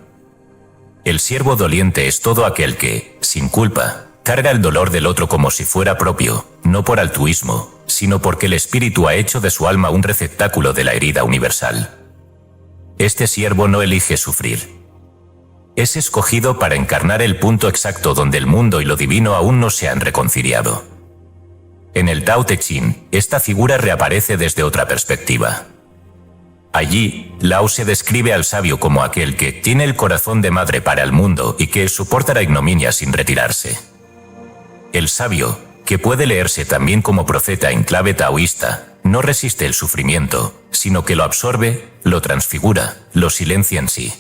El siervo doliente es todo aquel que, sin culpa, carga el dolor del otro como si fuera propio, no por altruismo, sino porque el espíritu ha hecho de su alma un receptáculo de la herida universal. Este siervo no elige sufrir. Es escogido para encarnar el punto exacto donde el mundo y lo divino aún no se han reconciliado. En el Tao Te Ching, esta figura reaparece desde otra perspectiva. Allí, Lao se describe al sabio como aquel que tiene el corazón de madre para el mundo y que soporta la ignominia sin retirarse. El sabio, que puede leerse también como profeta en clave taoísta, no resiste el sufrimiento, sino que lo absorbe, lo transfigura, lo silencia en sí.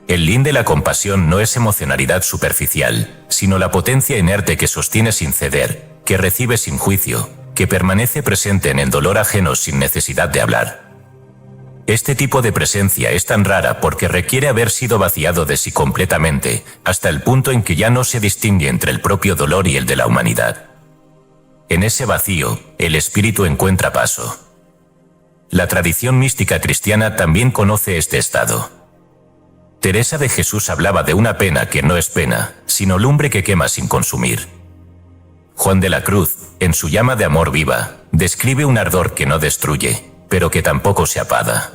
El yin de la compasión no es emocionalidad superficial, sino la potencia inerte que sostiene sin ceder, que recibe sin juicio, que permanece presente en el dolor ajeno sin necesidad de hablar. Este tipo de presencia es tan rara porque requiere haber sido vaciado de sí completamente, hasta el punto en que ya no se distingue entre el propio dolor y el de la humanidad. En ese vacío, el espíritu encuentra paso. La tradición mística cristiana también conoce este estado. Teresa de Jesús hablaba de una pena que no es pena, sino lumbre que quema sin consumir. Juan de la Cruz, en su llama de amor viva, describe un ardor que no destruye, pero que tampoco se apaga.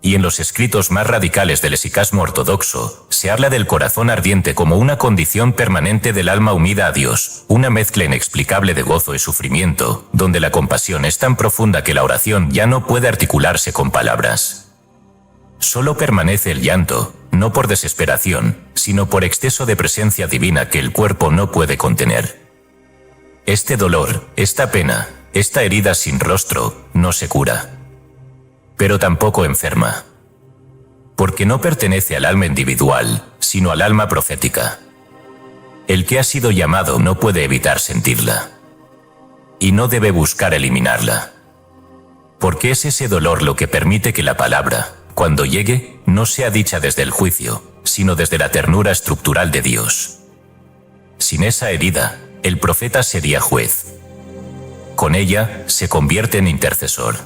Y en los escritos más radicales del esicasmo ortodoxo, se habla del corazón ardiente como una condición permanente del alma unida a Dios, una mezcla inexplicable de gozo y sufrimiento, donde la compasión es tan profunda que la oración ya no puede articularse con palabras. Solo permanece el llanto, no por desesperación, sino por exceso de presencia divina que el cuerpo no puede contener. Este dolor, esta pena, esta herida sin rostro, no se cura. Pero tampoco enferma. Porque no pertenece al alma individual, sino al alma profética. El que ha sido llamado no puede evitar sentirla. Y no debe buscar eliminarla. Porque es ese dolor lo que permite que la palabra, cuando llegue, no sea dicha desde el juicio, sino desde la ternura estructural de Dios. Sin esa herida, el profeta sería juez. Con ella, se convierte en intercesor.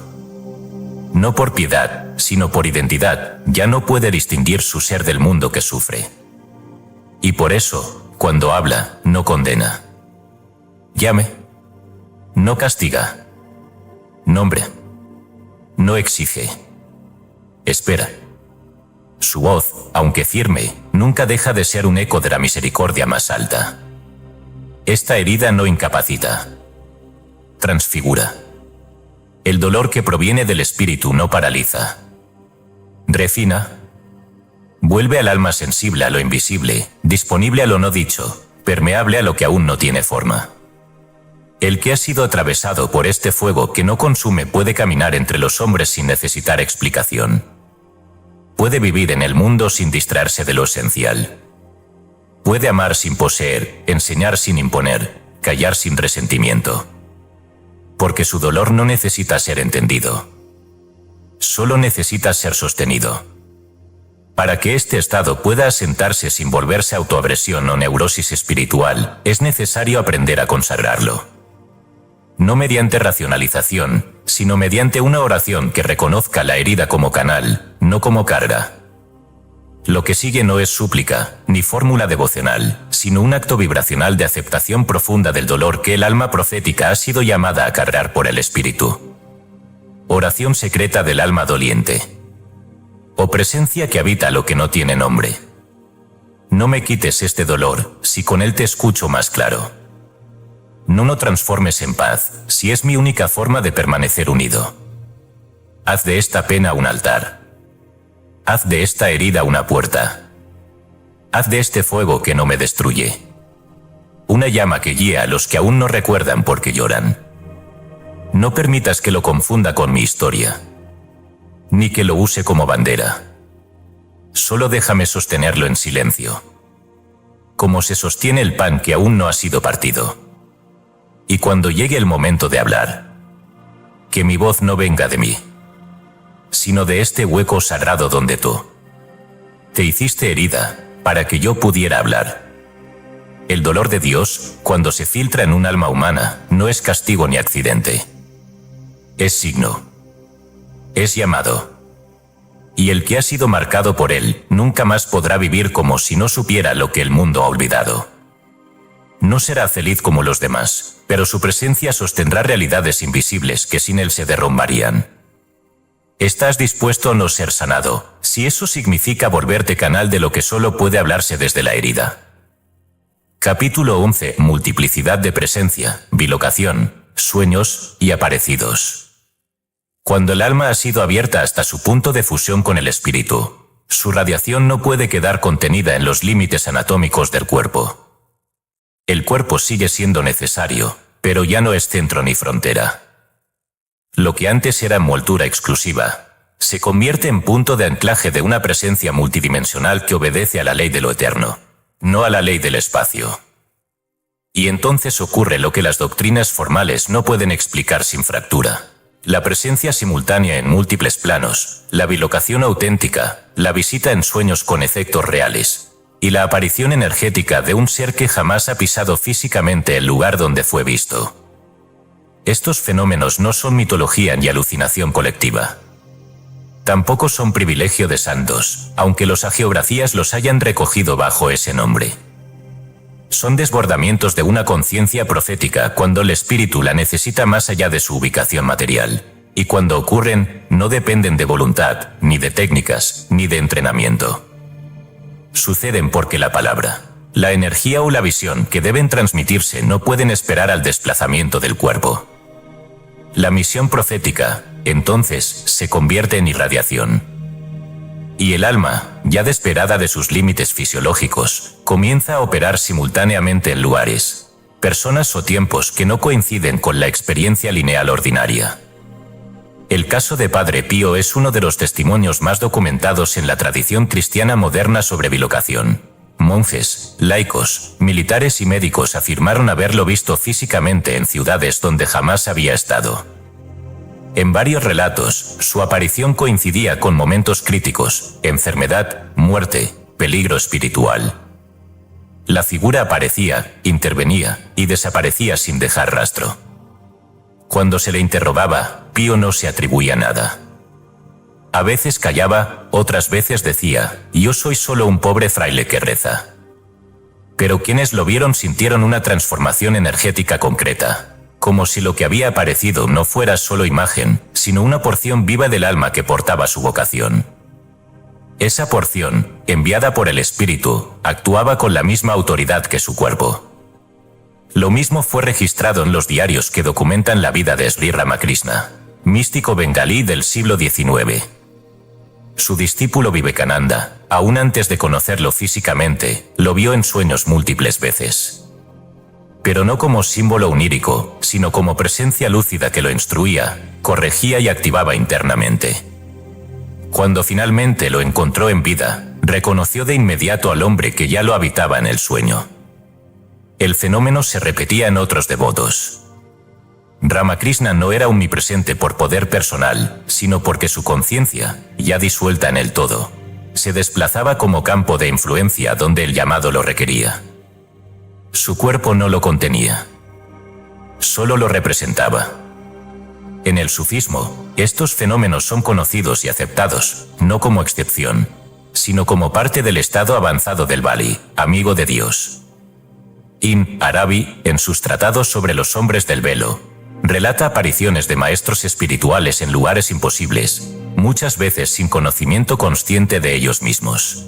No por piedad, sino por identidad, ya no puede distinguir su ser del mundo que sufre. Y por eso, cuando habla, no condena. Llame. No castiga. Nombre. No exige. Espera. Su voz, aunque firme, nunca deja de ser un eco de la misericordia más alta. Esta herida no incapacita. Transfigura. El dolor que proviene del espíritu no paraliza. Refina. Vuelve al alma sensible a lo invisible, disponible a lo no dicho, permeable a lo que aún no tiene forma. El que ha sido atravesado por este fuego que no consume puede caminar entre los hombres sin necesitar explicación. Puede vivir en el mundo sin distraerse de lo esencial. Puede amar sin poseer, enseñar sin imponer, callar sin resentimiento. Porque su dolor no necesita ser entendido. Solo necesita ser sostenido. Para que este estado pueda asentarse sin volverse autoagresión o neurosis espiritual, es necesario aprender a consagrarlo. No mediante racionalización, sino mediante una oración que reconozca la herida como canal, no como carga. Lo que sigue no es súplica, ni fórmula devocional, sino un acto vibracional de aceptación profunda del dolor que el alma profética ha sido llamada a cargar por el espíritu. Oración secreta del alma doliente. O presencia que habita lo que no tiene nombre. No me quites este dolor, si con él te escucho más claro. No lo transformes en paz, si es mi única forma de permanecer unido. Haz de esta pena un altar. Haz de esta herida una puerta. Haz de este fuego que no me destruye una llama que guía a los que aún no recuerdan porque lloran. No permitas que lo confunda con mi historia, ni que lo use como bandera. Solo déjame sostenerlo en silencio, como se sostiene el pan que aún no ha sido partido. Y cuando llegue el momento de hablar, que mi voz no venga de mí, sino de este hueco sagrado donde tú te hiciste herida, para que yo pudiera hablar. El dolor de Dios, cuando se filtra en un alma humana, no es castigo ni accidente. Es signo. Es llamado. Y el que ha sido marcado por él, nunca más podrá vivir como si no supiera lo que el mundo ha olvidado. No será feliz como los demás, pero su presencia sostendrá realidades invisibles que sin él se derrumbarían. ¿Estás dispuesto a no ser sanado, si eso significa volverte canal de lo que solo puede hablarse desde la herida? Capítulo 11. Multiplicidad de presencia, bilocación, sueños y aparecidos. Cuando el alma ha sido abierta hasta su punto de fusión con el espíritu, su radiación no puede quedar contenida en los límites anatómicos del cuerpo. El cuerpo sigue siendo necesario, pero ya no es centro ni frontera. Lo que antes era envoltura exclusiva, se convierte en punto de anclaje de una presencia multidimensional que obedece a la ley de lo eterno, no a la ley del espacio. Y entonces ocurre lo que las doctrinas formales no pueden explicar sin fractura. La presencia simultánea en múltiples planos, la bilocación auténtica, la visita en sueños con efectos reales, y la aparición energética de un ser que jamás ha pisado físicamente el lugar donde fue visto. Estos fenómenos no son mitología ni alucinación colectiva. Tampoco son privilegio de santos, aunque los hagiografías los hayan recogido bajo ese nombre. Son desbordamientos de una conciencia profética cuando el espíritu la necesita más allá de su ubicación material, y cuando ocurren, no dependen de voluntad, ni de técnicas, ni de entrenamiento. Suceden porque la palabra, la energía o la visión que deben transmitirse no pueden esperar al desplazamiento del cuerpo. La misión profética, entonces, se convierte en irradiación. Y el alma, ya despegada de sus límites fisiológicos, comienza a operar simultáneamente en lugares, personas o tiempos que no coinciden con la experiencia lineal ordinaria. El caso de Padre Pío es uno de los testimonios más documentados en la tradición cristiana moderna sobre bilocación. Monjes, laicos, militares y médicos afirmaron haberlo visto físicamente en ciudades donde jamás había estado. En varios relatos, su aparición coincidía con momentos críticos: enfermedad, muerte, peligro espiritual. La figura aparecía, intervenía y desaparecía sin dejar rastro. Cuando se le interrogaba, Pío no se atribuía nada. A veces callaba, otras veces decía: yo soy solo un pobre fraile que reza. Pero quienes lo vieron sintieron una transformación energética concreta, como si lo que había aparecido no fuera solo imagen, sino una porción viva del alma que portaba su vocación. Esa porción, enviada por el espíritu, actuaba con la misma autoridad que su cuerpo. Lo mismo fue registrado en los diarios que documentan la vida de Sri Ramakrishna, místico bengalí del siglo XIX. Su discípulo Vivekananda, aún antes de conocerlo físicamente, lo vio en sueños múltiples veces. Pero no como símbolo onírico, sino como presencia lúcida que lo instruía, corregía y activaba internamente. Cuando finalmente lo encontró en vida, reconoció de inmediato al hombre que ya lo habitaba en el sueño. El fenómeno se repetía en otros devotos. Ramakrishna no era omnipresente por poder personal, sino porque su conciencia, ya disuelta en el todo, se desplazaba como campo de influencia donde el llamado lo requería. Su cuerpo no lo contenía, solo lo representaba. En el sufismo, estos fenómenos son conocidos y aceptados, no como excepción, sino como parte del estado avanzado del Bali, amigo de Dios. Ibn Arabi, en sus tratados sobre los hombres del velo, relata apariciones de maestros espirituales en lugares imposibles, muchas veces sin conocimiento consciente de ellos mismos.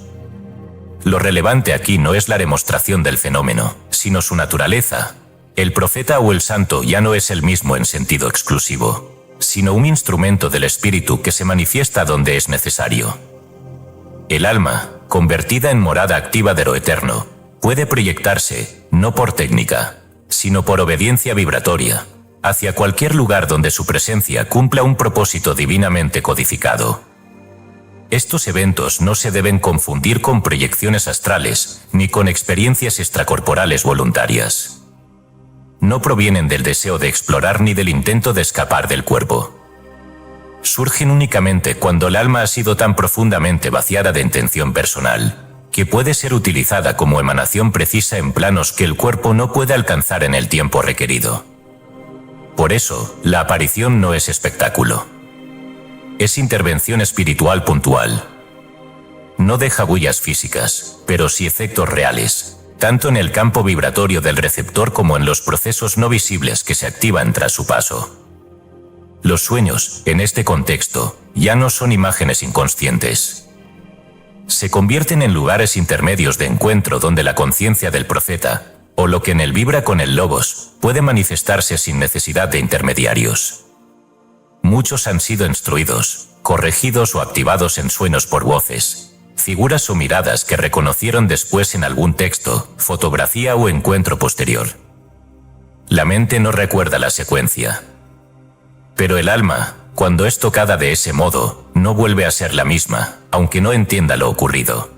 Lo relevante aquí no es la demostración del fenómeno, sino su naturaleza. El profeta o el santo ya no es el mismo en sentido exclusivo, sino un instrumento del espíritu que se manifiesta donde es necesario. El alma, convertida en morada activa de lo eterno, puede proyectarse, no por técnica, sino por obediencia vibratoria, hacia cualquier lugar donde su presencia cumpla un propósito divinamente codificado. Estos eventos no se deben confundir con proyecciones astrales, ni con experiencias extracorporales voluntarias. No provienen del deseo de explorar ni del intento de escapar del cuerpo. Surgen únicamente cuando el alma ha sido tan profundamente vaciada de intención personal, que puede ser utilizada como emanación precisa en planos que el cuerpo no puede alcanzar en el tiempo requerido. Por eso, la aparición no es espectáculo. Es intervención espiritual puntual. No deja huellas físicas, pero sí efectos reales, tanto en el campo vibratorio del receptor como en los procesos no visibles que se activan tras su paso. Los sueños, en este contexto, ya no son imágenes inconscientes. Se convierten en lugares intermedios de encuentro donde la conciencia del profeta, o lo que en él vibra con el logos, puede manifestarse sin necesidad de intermediarios. Muchos han sido instruidos, corregidos o activados en sueños por voces, figuras o miradas que reconocieron después en algún texto, fotografía o encuentro posterior. La mente no recuerda la secuencia. Pero el alma, cuando es tocada de ese modo, no vuelve a ser la misma, aunque no entienda lo ocurrido.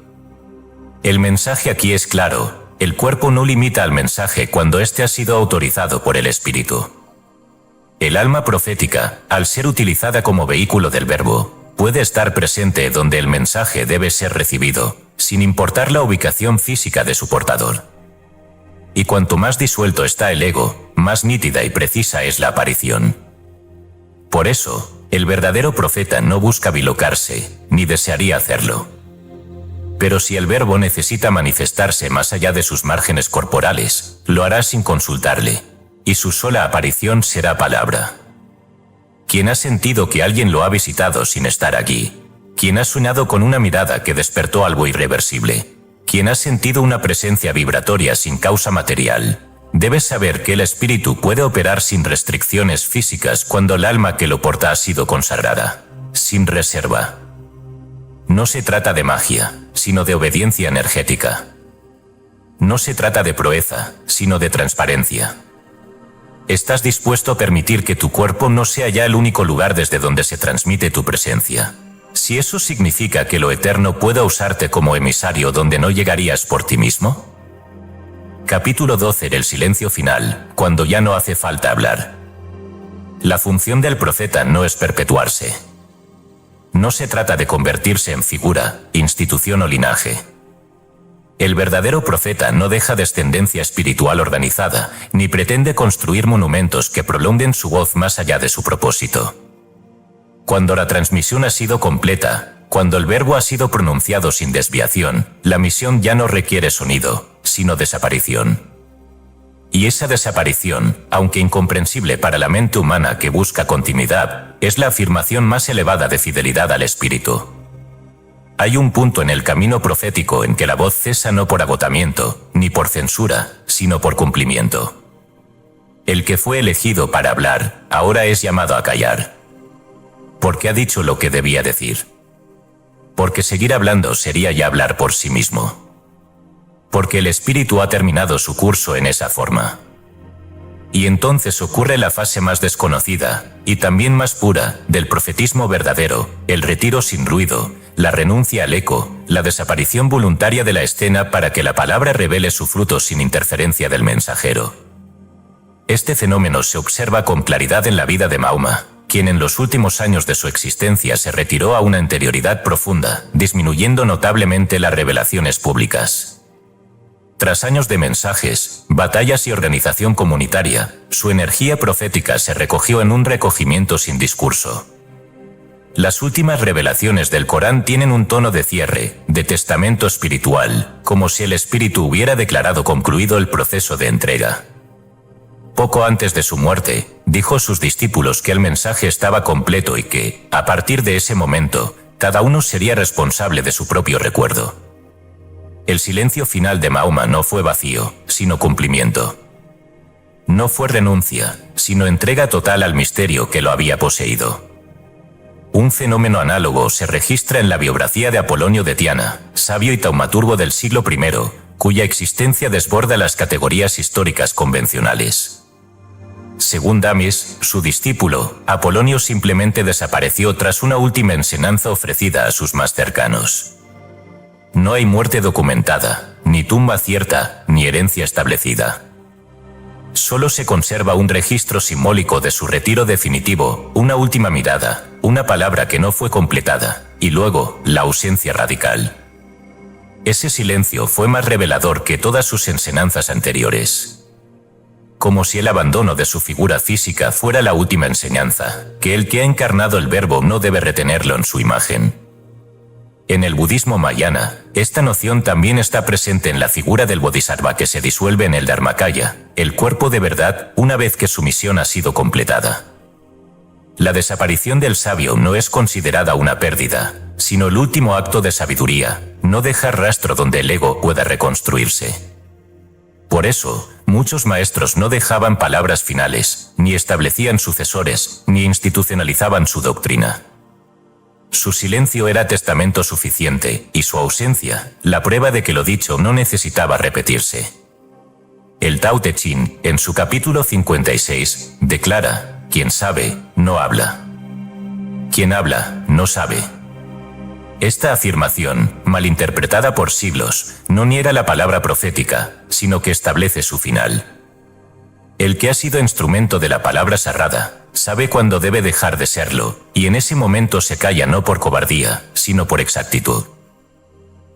El mensaje aquí es claro: el cuerpo no limita al mensaje cuando éste ha sido autorizado por el espíritu. El alma profética, al ser utilizada como vehículo del verbo, puede estar presente donde el mensaje debe ser recibido, sin importar la ubicación física de su portador. Y cuanto más disuelto está el ego, más nítida y precisa es la aparición. Por eso, el verdadero profeta no busca bilocarse, ni desearía hacerlo. Pero si el verbo necesita manifestarse más allá de sus márgenes corporales, lo hará sin consultarle, y su sola aparición será palabra. Quien ha sentido que alguien lo ha visitado sin estar allí, quien ha soñado con una mirada que despertó algo irreversible, quien ha sentido una presencia vibratoria sin causa material, debe saber que el espíritu puede operar sin restricciones físicas cuando el alma que lo porta ha sido consagrada, sin reserva. No se trata de magia, sino de obediencia energética. No se trata de proeza, sino de transparencia. Estás dispuesto a permitir que tu cuerpo no sea ya el único lugar desde donde se transmite tu presencia. Si eso significa que lo eterno pueda usarte como emisario donde no llegarías por ti mismo. Capítulo 12 del silencio final, cuando ya no hace falta hablar. La función del profeta no es perpetuarse. No se trata de convertirse en figura, institución o linaje. El verdadero profeta no deja descendencia espiritual organizada, ni pretende construir monumentos que prolonguen su voz más allá de su propósito. Cuando la transmisión ha sido completa, cuando el verbo ha sido pronunciado sin desviación, la misión ya no requiere sonido, sino desaparición. Y esa desaparición, aunque incomprensible para la mente humana que busca continuidad, es la afirmación más elevada de fidelidad al espíritu. Hay un punto en el camino profético en que la voz cesa no por agotamiento, ni por censura, sino por cumplimiento. El que fue elegido para hablar, ahora es llamado a callar. Porque ha dicho lo que debía decir. Porque seguir hablando sería ya hablar por sí mismo. Porque el espíritu ha terminado su curso en esa forma. Y entonces ocurre la fase más desconocida, y también más pura, del profetismo verdadero, el retiro sin ruido, la renuncia al eco, la desaparición voluntaria de la escena para que la palabra revele su fruto sin interferencia del mensajero. Este fenómeno se observa con claridad en la vida de Mahoma, quien en los últimos años de su existencia se retiró a una interioridad profunda, disminuyendo notablemente las revelaciones públicas. Tras años de mensajes, batallas y organización comunitaria, su energía profética se recogió en un recogimiento sin discurso. Las últimas revelaciones del Corán tienen un tono de cierre, de testamento espiritual, como si el espíritu hubiera declarado concluido el proceso de entrega. Poco antes de su muerte, dijo a sus discípulos que el mensaje estaba completo y que, a partir de ese momento, cada uno sería responsable de su propio recuerdo. El silencio final de Mahoma no fue vacío, sino cumplimiento. No fue renuncia, sino entrega total al misterio que lo había poseído. Un fenómeno análogo se registra en la biografía de Apolonio de Tiana, sabio y taumaturgo del siglo I, cuya existencia desborda las categorías históricas convencionales. Según Damis, su discípulo, Apolonio simplemente desapareció tras una última enseñanza ofrecida a sus más cercanos. No hay muerte documentada, ni tumba cierta, ni herencia establecida. Solo se conserva un registro simbólico de su retiro definitivo, una última mirada, una palabra que no fue completada, y luego, la ausencia radical. Ese silencio fue más revelador que todas sus enseñanzas anteriores. Como si el abandono de su figura física fuera la última enseñanza, que el que ha encarnado el verbo no debe retenerlo en su imagen. En el budismo mahayana, esta noción también está presente en la figura del bodhisattva que se disuelve en el dharmakaya, el cuerpo de verdad, una vez que su misión ha sido completada. La desaparición del sabio no es considerada una pérdida, sino el último acto de sabiduría, no dejar rastro donde el ego pueda reconstruirse. Por eso, muchos maestros no dejaban palabras finales, ni establecían sucesores, ni institucionalizaban su doctrina. Su silencio era testamento suficiente, y su ausencia, la prueba de que lo dicho no necesitaba repetirse. El Tao Te Ching, en su capítulo 56, declara: quien sabe, no habla. Quien habla, no sabe. Esta afirmación, malinterpretada por siglos, no niega la palabra profética, sino que establece su final. El que ha sido instrumento de la palabra sagrada, sabe cuándo debe dejar de serlo, y en ese momento se calla no por cobardía, sino por exactitud.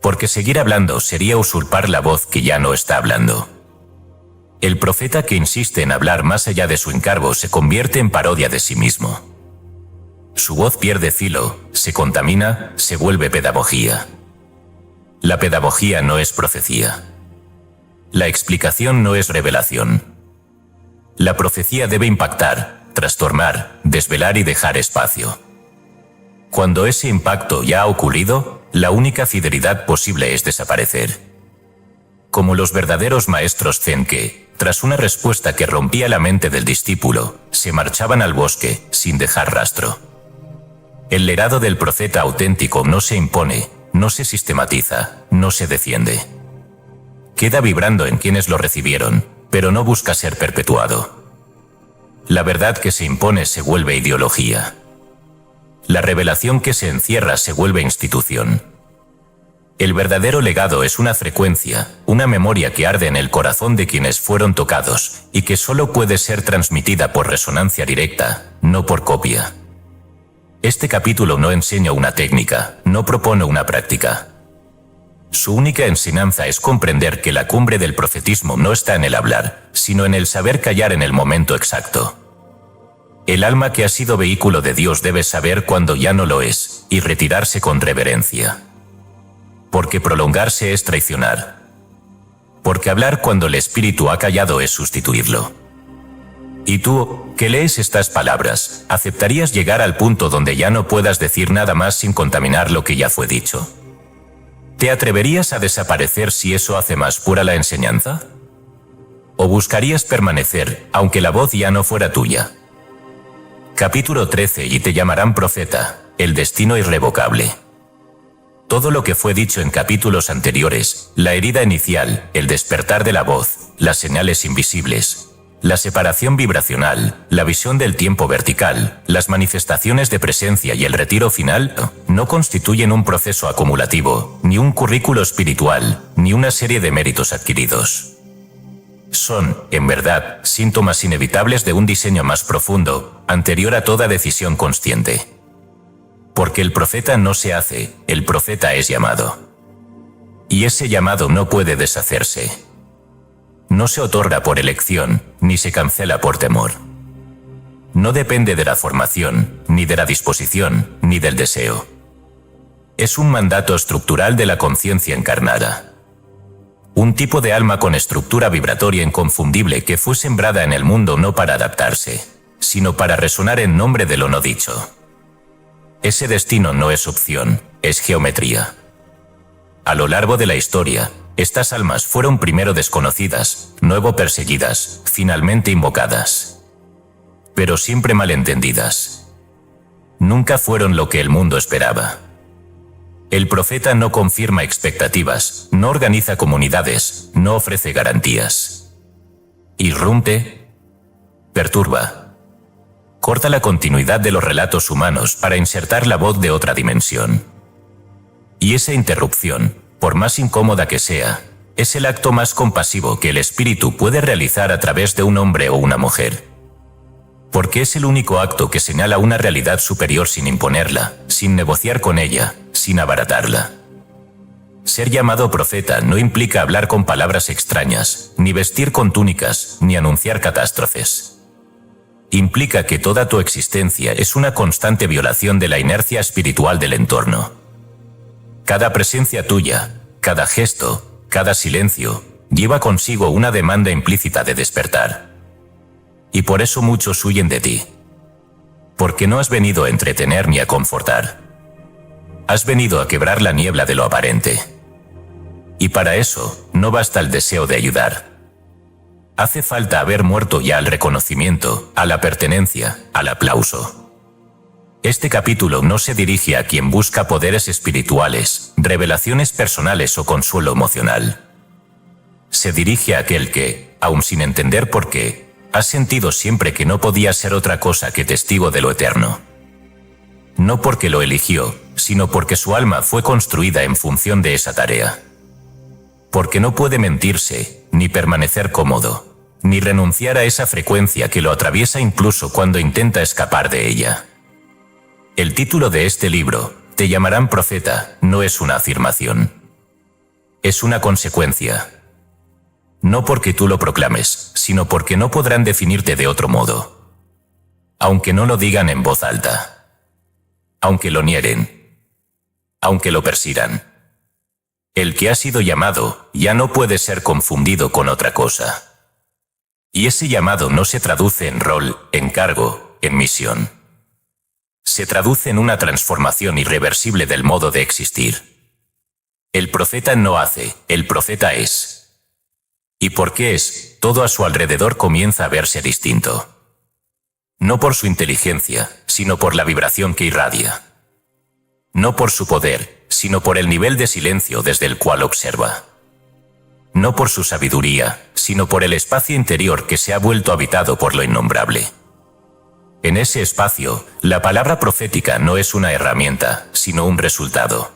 Porque seguir hablando sería usurpar la voz que ya no está hablando. El profeta que insiste en hablar más allá de su encargo se convierte en parodia de sí mismo. Su voz pierde filo, se contamina, se vuelve pedagogía. La pedagogía no es profecía. La explicación no es revelación. La profecía debe impactar, transformar, desvelar y dejar espacio. Cuando ese impacto ya ha ocurrido, la única fidelidad posible es desaparecer. Como los verdaderos maestros zen que, tras una respuesta que rompía la mente del discípulo, se marchaban al bosque, sin dejar rastro. El legado del profeta auténtico no se impone, no se sistematiza, no se defiende. Queda vibrando en quienes lo recibieron, pero no busca ser perpetuado. La verdad que se impone se vuelve ideología. La revelación que se encierra se vuelve institución. El verdadero legado es una frecuencia, una memoria que arde en el corazón de quienes fueron tocados, y que solo puede ser transmitida por resonancia directa, no por copia. Este capítulo no enseña una técnica, no propone una práctica. Su única enseñanza es comprender que la cumbre del profetismo no está en el hablar, sino en el saber callar en el momento exacto. El alma que ha sido vehículo de Dios debe saber cuando ya no lo es, y retirarse con reverencia. Porque prolongarse es traicionar. Porque hablar cuando el espíritu ha callado es sustituirlo. Y tú, que lees estas palabras, ¿aceptarías llegar al punto donde ya no puedas decir nada más sin contaminar lo que ya fue dicho? ¿Te atreverías a desaparecer si eso hace más pura la enseñanza? ¿O buscarías permanecer, aunque la voz ya no fuera tuya? Capítulo 13. Y te llamarán profeta, el destino irrevocable. Todo lo que fue dicho en capítulos anteriores, la herida inicial, el despertar de la voz, las señales invisibles, la separación vibracional, la visión del tiempo vertical, las manifestaciones de presencia y el retiro final, no constituyen un proceso acumulativo, ni un currículo espiritual, ni una serie de méritos adquiridos. Son, en verdad, síntomas inevitables de un diseño más profundo, anterior a toda decisión consciente. Porque el profeta no se hace, el profeta es llamado. Y ese llamado no puede deshacerse. No se otorga por elección, ni se cancela por temor. No depende de la formación, ni de la disposición, ni del deseo. Es un mandato estructural de la conciencia encarnada. Un tipo de alma con estructura vibratoria inconfundible que fue sembrada en el mundo no para adaptarse, sino para resonar en nombre de lo no dicho. Ese destino no es opción, es geometría. A lo largo de la historia, estas almas fueron primero desconocidas, luego perseguidas, finalmente invocadas. Pero siempre malentendidas. Nunca fueron lo que el mundo esperaba. El profeta no confirma expectativas, no organiza comunidades, no ofrece garantías. Irrumpe, perturba. Corta la continuidad de los relatos humanos para insertar la voz de otra dimensión. Y esa interrupción, por más incómoda que sea, es el acto más compasivo que el espíritu puede realizar a través de un hombre o una mujer. Porque es el único acto que señala una realidad superior sin imponerla, sin negociar con ella, sin abaratarla. Ser llamado profeta no implica hablar con palabras extrañas, ni vestir con túnicas, ni anunciar catástrofes. Implica que toda tu existencia es una constante violación de la inercia espiritual del entorno. Cada presencia tuya, cada gesto, cada silencio, lleva consigo una demanda implícita de despertar. Y por eso muchos huyen de ti. Porque no has venido a entretener ni a confortar. Has venido a quebrar la niebla de lo aparente. Y para eso, no basta el deseo de ayudar. Hace falta haber muerto ya al reconocimiento, a la pertenencia, al aplauso. Este capítulo no se dirige a quien busca poderes espirituales, revelaciones personales o consuelo emocional. Se dirige a aquel que, aun sin entender por qué, ha sentido siempre que no podía ser otra cosa que testigo de lo eterno. No porque lo eligió, sino porque su alma fue construida en función de esa tarea. Porque no puede mentirse, ni permanecer cómodo, ni renunciar a esa frecuencia que lo atraviesa incluso cuando intenta escapar de ella. El título de este libro, Te llamarán profeta, no es una afirmación. Es una consecuencia. No porque tú lo proclames, sino porque no podrán definirte de otro modo. Aunque no lo digan en voz alta. Aunque lo nieguen. Aunque lo persigan. El que ha sido llamado ya no puede ser confundido con otra cosa. Y ese llamado no se traduce en rol, en cargo, en misión. Se traduce en una transformación irreversible del modo de existir. El profeta no hace, el profeta es. Y porque es, todo a su alrededor comienza a verse distinto. No por su inteligencia, sino por la vibración que irradia. No por su poder, sino por el nivel de silencio desde el cual observa. No por su sabiduría, sino por el espacio interior que se ha vuelto habitado por lo innombrable. En ese espacio, la palabra profética no es una herramienta, sino un resultado.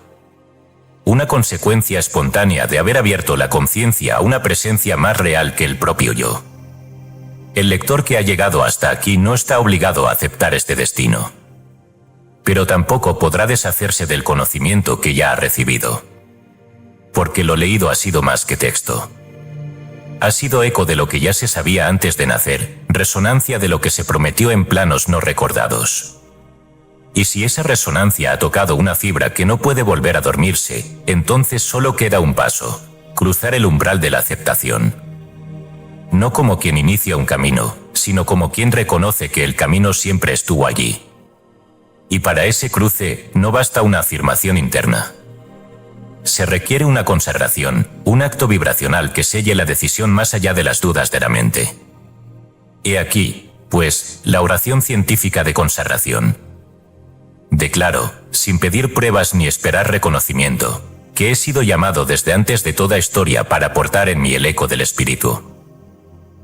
Una consecuencia espontánea de haber abierto la conciencia a una presencia más real que el propio yo. El lector que ha llegado hasta aquí no está obligado a aceptar este destino. Pero tampoco podrá deshacerse del conocimiento que ya ha recibido. Porque lo leído ha sido más que texto. Ha sido eco de lo que ya se sabía antes de nacer, resonancia de lo que se prometió en planos no recordados. Y si esa resonancia ha tocado una fibra que no puede volver a dormirse, entonces solo queda un paso: cruzar el umbral de la aceptación. No como quien inicia un camino, sino como quien reconoce que el camino siempre estuvo allí. Y para ese cruce no basta una afirmación interna. Se requiere una consagración, un acto vibracional que selle la decisión más allá de las dudas de la mente. He aquí, pues, la oración científica de consagración. Declaro, sin pedir pruebas ni esperar reconocimiento, que he sido llamado desde antes de toda historia para aportar en mí el eco del espíritu.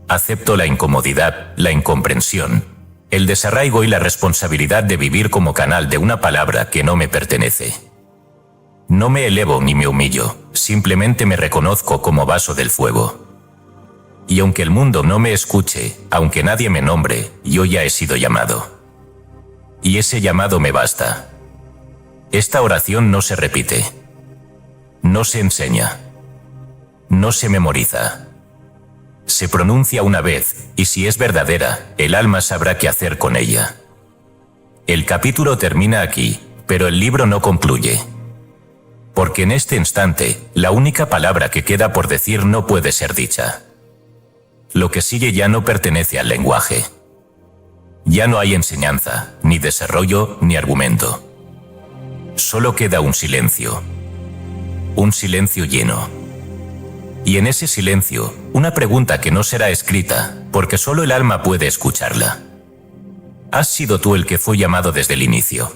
Acepto la incomodidad, la incomprensión, el desarraigo y la responsabilidad de vivir como canal de una palabra que no me pertenece. No me elevo ni me humillo, simplemente me reconozco como vaso del fuego. Y aunque el mundo no me escuche, aunque nadie me nombre, yo ya he sido llamado. Y ese llamado me basta. Esta oración no se repite. No se enseña. No se memoriza. Se pronuncia una vez, y si es verdadera, el alma sabrá qué hacer con ella. El capítulo termina aquí, pero el libro no concluye. Porque en este instante, la única palabra que queda por decir no puede ser dicha. Lo que sigue ya no pertenece al lenguaje. Ya no hay enseñanza, ni desarrollo, ni argumento. Solo queda un silencio. Un silencio lleno. Y en ese silencio, una pregunta que no será escrita, porque solo el alma puede escucharla. ¿Has sido tú el que fue llamado desde el inicio?